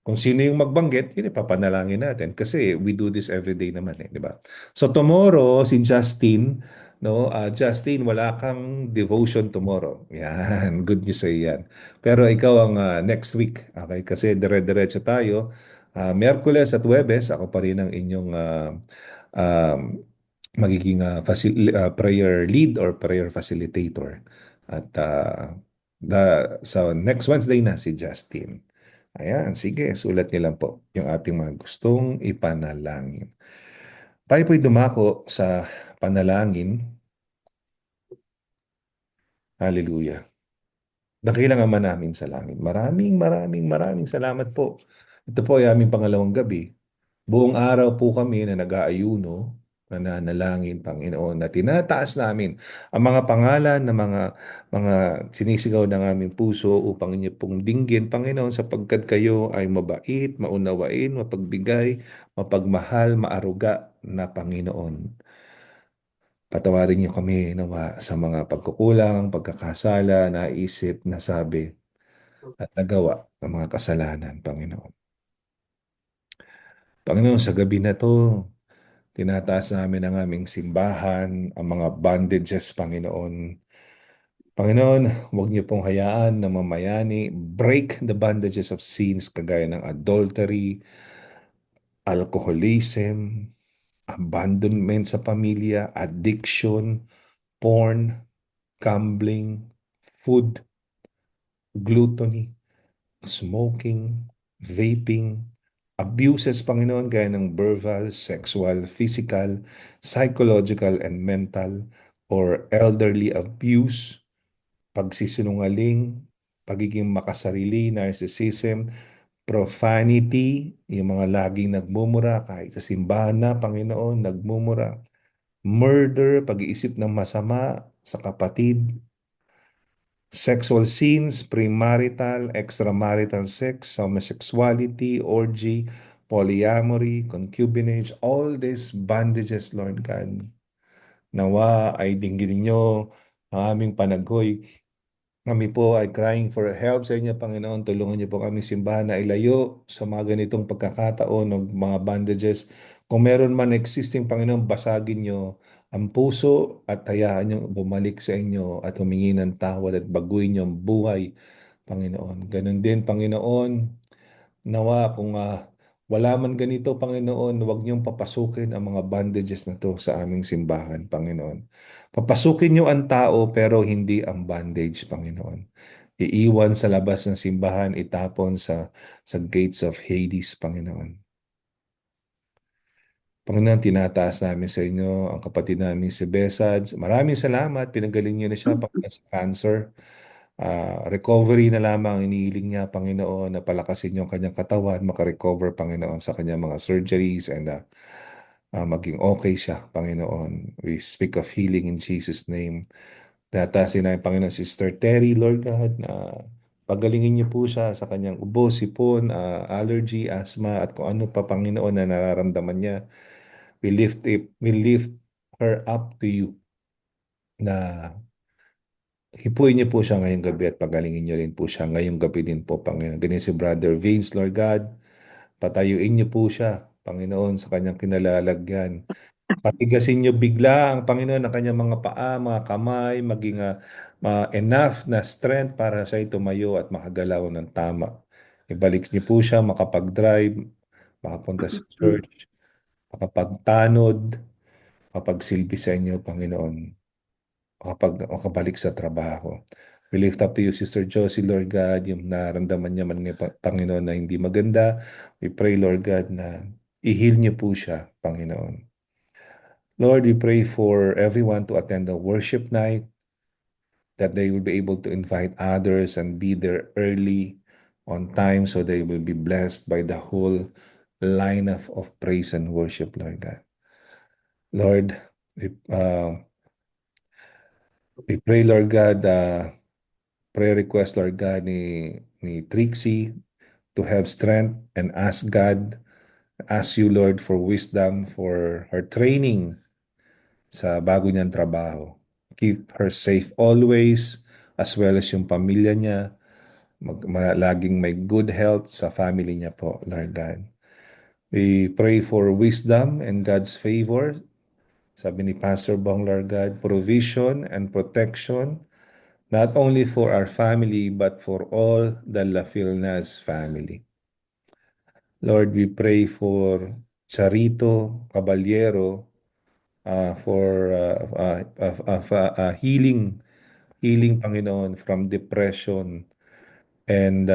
Speaker 1: Kung sino yung magbanggit, yun ipapanalangin natin. Kasi we do this every day naman, di ba? So tomorrow, si Justin, no? Justin, wala kang devotion tomorrow. Yan, good news sa yan. Pero ikaw ang next week, okay? Kasi dire-diretso tayo. Miyerkules at Huwebes, ako pa rin ang inyong um, magiging prayer lead or prayer facilitator. At sa next Wednesday na si Justin. Ayan, sige, sulat niyo lang po yung ating mga gustong ipanalangin. Tayo po'y dumako sa panalangin. Hallelujah. Dakilang Ama namin sa langit. Maraming salamat po. Ito po ay aming pangalawang gabi. Buong araw po kami na nag-aayuno, nananalangin, Panginoon, na tinataas namin ang mga pangalan ng mga sinisigaw ng aming puso upang inyo pong dinggin, Panginoon, sapagkat kayo ay mabait, maunawain, mapagbigay, mapagmahal, maaruga na Panginoon. Patawarin niyo kami nawa sa mga pagkukulang, pagkakasala, naisip, nasabi, at nagawa ng mga kasalanan, Panginoon. Panginoon, sa gabi na to, tinataas namin ang aming simbahan, ang mga bondages, Panginoon. Panginoon, huwag niyo pong hayaan na mamayani, break the bondages of sins kagaya ng adultery, alcoholism, abandonment sa pamilya, addiction, porn, gambling, food, gluttony, smoking, vaping, abuses, Panginoon, gaya ng verbal, sexual, physical, psychological, and mental, or elderly abuse, pagsisinungaling, pagiging makasarili, narcissism, profanity, yung mga laging nagmumura, kahit sa simbahan na, Panginoon, nagmumura, murder, pag-iisip ng masama sa kapatid, sexual sins, premarital, extramarital sex, homosexuality, orgy, polyamory, concubinage, all these bondages, Lord God. Nawa ay dinggin ninyo ang aming panaghoy. Kami po ay crying for help sa inyo, Panginoon. Tulungan niyo po kami simbahan na ilayo sa mga ganitong pagkakataon ng mga bandages. Kung meron man existing, Panginoon, basagin niyo ang puso at hayaan niyo bumalik sa inyo at humingi ng tawad at baguhin niyo ang buhay, Panginoon. Ganon din, Panginoon, nawa kung wala man ganito, Panginoon, huwag niyong papasukin ang mga bondages na to sa aming simbahan, Panginoon. Papasukin niyo ang tao pero hindi ang bondage, Panginoon. Iiwan sa labas ng simbahan, itapon sa gates of Hades, Panginoon. Panginoon, tinataas namin sa inyo ang kapatid namin si Besad. Maraming salamat. Pinagaling niyo na siya Panginoon, sa cancer. Recovery na lamang ang inihiling niya, Panginoon, na palakasin niyo ang kanyang katawan, makarecover, Panginoon, sa kanyang mga surgeries and maging okay siya, Panginoon. We speak of healing in Jesus' name. Tatasin namin, Panginoon, Sister Terry, Lord God, na pagalingin niyo po siya sa kanyang ubo, sipon, allergy, asthma, at kung ano pa, Panginoon, na nararamdaman niya. We lift her up to you na hipuin niyo po siya ngayong gabi at pagalingin niyo rin po siya ngayong gabi din po, Panginoon. Ganyan si Brother Vince, Lord God. Patayuin niyo po siya, Panginoon, sa kanyang kinalalagyan. Patigasin niyo bigla ang Panginoon ng kanyang mga paa, mga kamay, maging enough na strength para siya tumayo at makagalaw ng tama. Ibalik niyo po siya makapag-drive, makapunta sa church, makapagtanod, makapagsilbi sa inyo, Panginoon, makabalik sa trabaho. We lift up to you, Sister Josie, Lord God, yung naramdaman niya man ngayon, Panginoon, na hindi maganda. We pray, Lord God, na i-heal niyo po siya, Panginoon. Lord, we pray for everyone to attend the worship night, that they will be able to invite others and be there early on time so they will be blessed by the whole line of praise and worship, Lord God. Lord, we pray, Lord God, prayer request, Lord God, ni Trixie to have strength and ask you, Lord, for wisdom for her training sa bago niyang trabaho. Keep her safe always, as well as yung pamilya niya. Laging may good health sa family niya po, Lord God. We pray for wisdom and God's favor. Sabi ni Pastor Bong, Lord God, provision and protection, not only for our family, but for all the La Filnas family. Lord, we pray for Charito Caballero, for healing, Panginoon, from depression and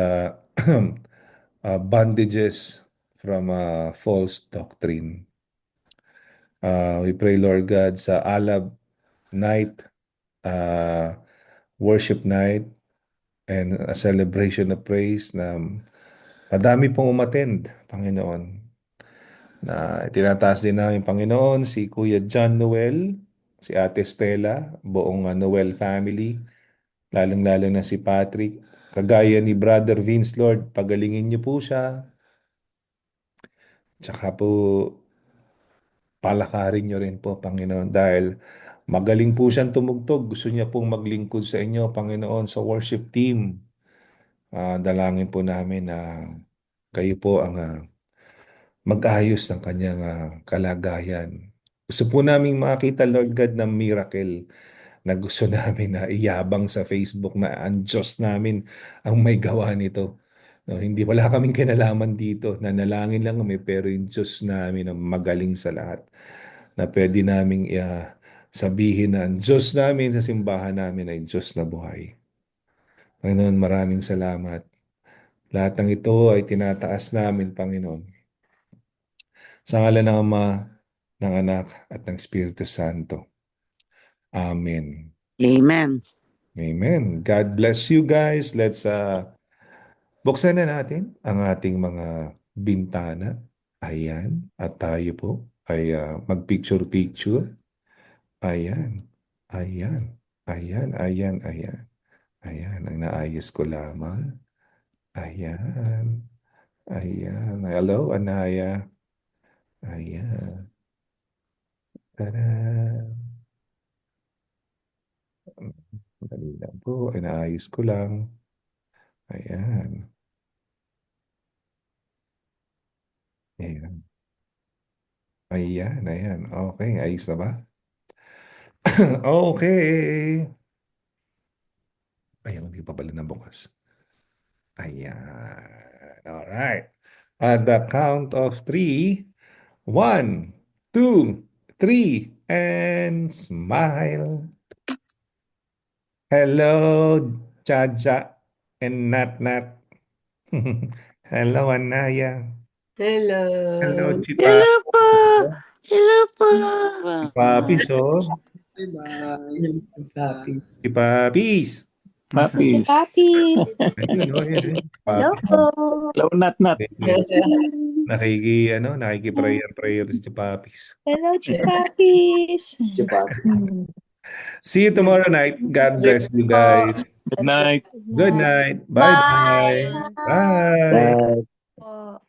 Speaker 1: bondages from false doctrine. We pray, Lord God, sa Alab night, worship night, and a celebration of praise na madami pong umattend, Panginoon. Na tinataas din namin, Panginoon, si Kuya John Noel, si Ate Stella, buong Noel family, lalong-lalo na si Patrick. Kagaya ni Brother Vince, Lord, pagalingin niyo po siya. Tsaka po, palakarin niyo rin po, Panginoon, dahil magaling po siyang tumugtog. Gusto niya pong maglingkod sa inyo, Panginoon, sa worship team. Dalangin po namin na kayo po ang mag-ayos ng kanyang kalagayan. Gusto po namin makita, Lord God, ng miracle na gusto namin na iyabang sa Facebook na ang Diyos namin ang may gawa nito. No, hindi, wala kaming kinalaman dito. Nanalangin lang kami, pero yung Diyos namin ang magaling sa lahat. Na pwede naming sabihin na ang Diyos namin sa simbahan namin ay Diyos na buhay. Panginoon, maraming salamat. Lahat ng ito ay tinataas namin, Panginoon. Sa ngalan ng Ama, ng Anak, at ng Espiritu Santo. Amen.
Speaker 7: Amen.
Speaker 1: Amen. God bless you guys. Let's buksan na natin ang ating mga bintana. Ayan. At tayo po ay mag-picture-picture. Ayan. Ayan. Ayan. Ayan. Ayan. Ayan. Ang naayos ko lamang. Ayan. Ayan. Hello, Anaya. Ayan. Tada. Dali lang po. Inaayos ko lang. Ayan. Ayan. Ayan, ayan. Okay, ayos na ba? Okay. Ayan, hindi pa pala nabukas. Ayan. Alright. At the count of 3, 1, 2, 3, and smile. Hello, Chacha and Nat Nat. Hello, Anaya.
Speaker 5: Hello.
Speaker 1: Hello, Chipa.
Speaker 7: Hello po! Hello po!
Speaker 1: Papis, oh.
Speaker 5: Papis.
Speaker 1: Si Papis.
Speaker 10: Papis.
Speaker 11: Papis!
Speaker 1: Ayun, oh, ayun.
Speaker 11: Hello
Speaker 1: Papis.
Speaker 11: po!
Speaker 10: Hello, Nat Nat.
Speaker 1: Nakiki-prayer si Papis.
Speaker 11: Hello, Chipapis!
Speaker 1: See you tomorrow night. God bless you guys.
Speaker 10: Good night.
Speaker 1: Good night. Bye-bye. Bye.
Speaker 10: Bye.
Speaker 11: Po.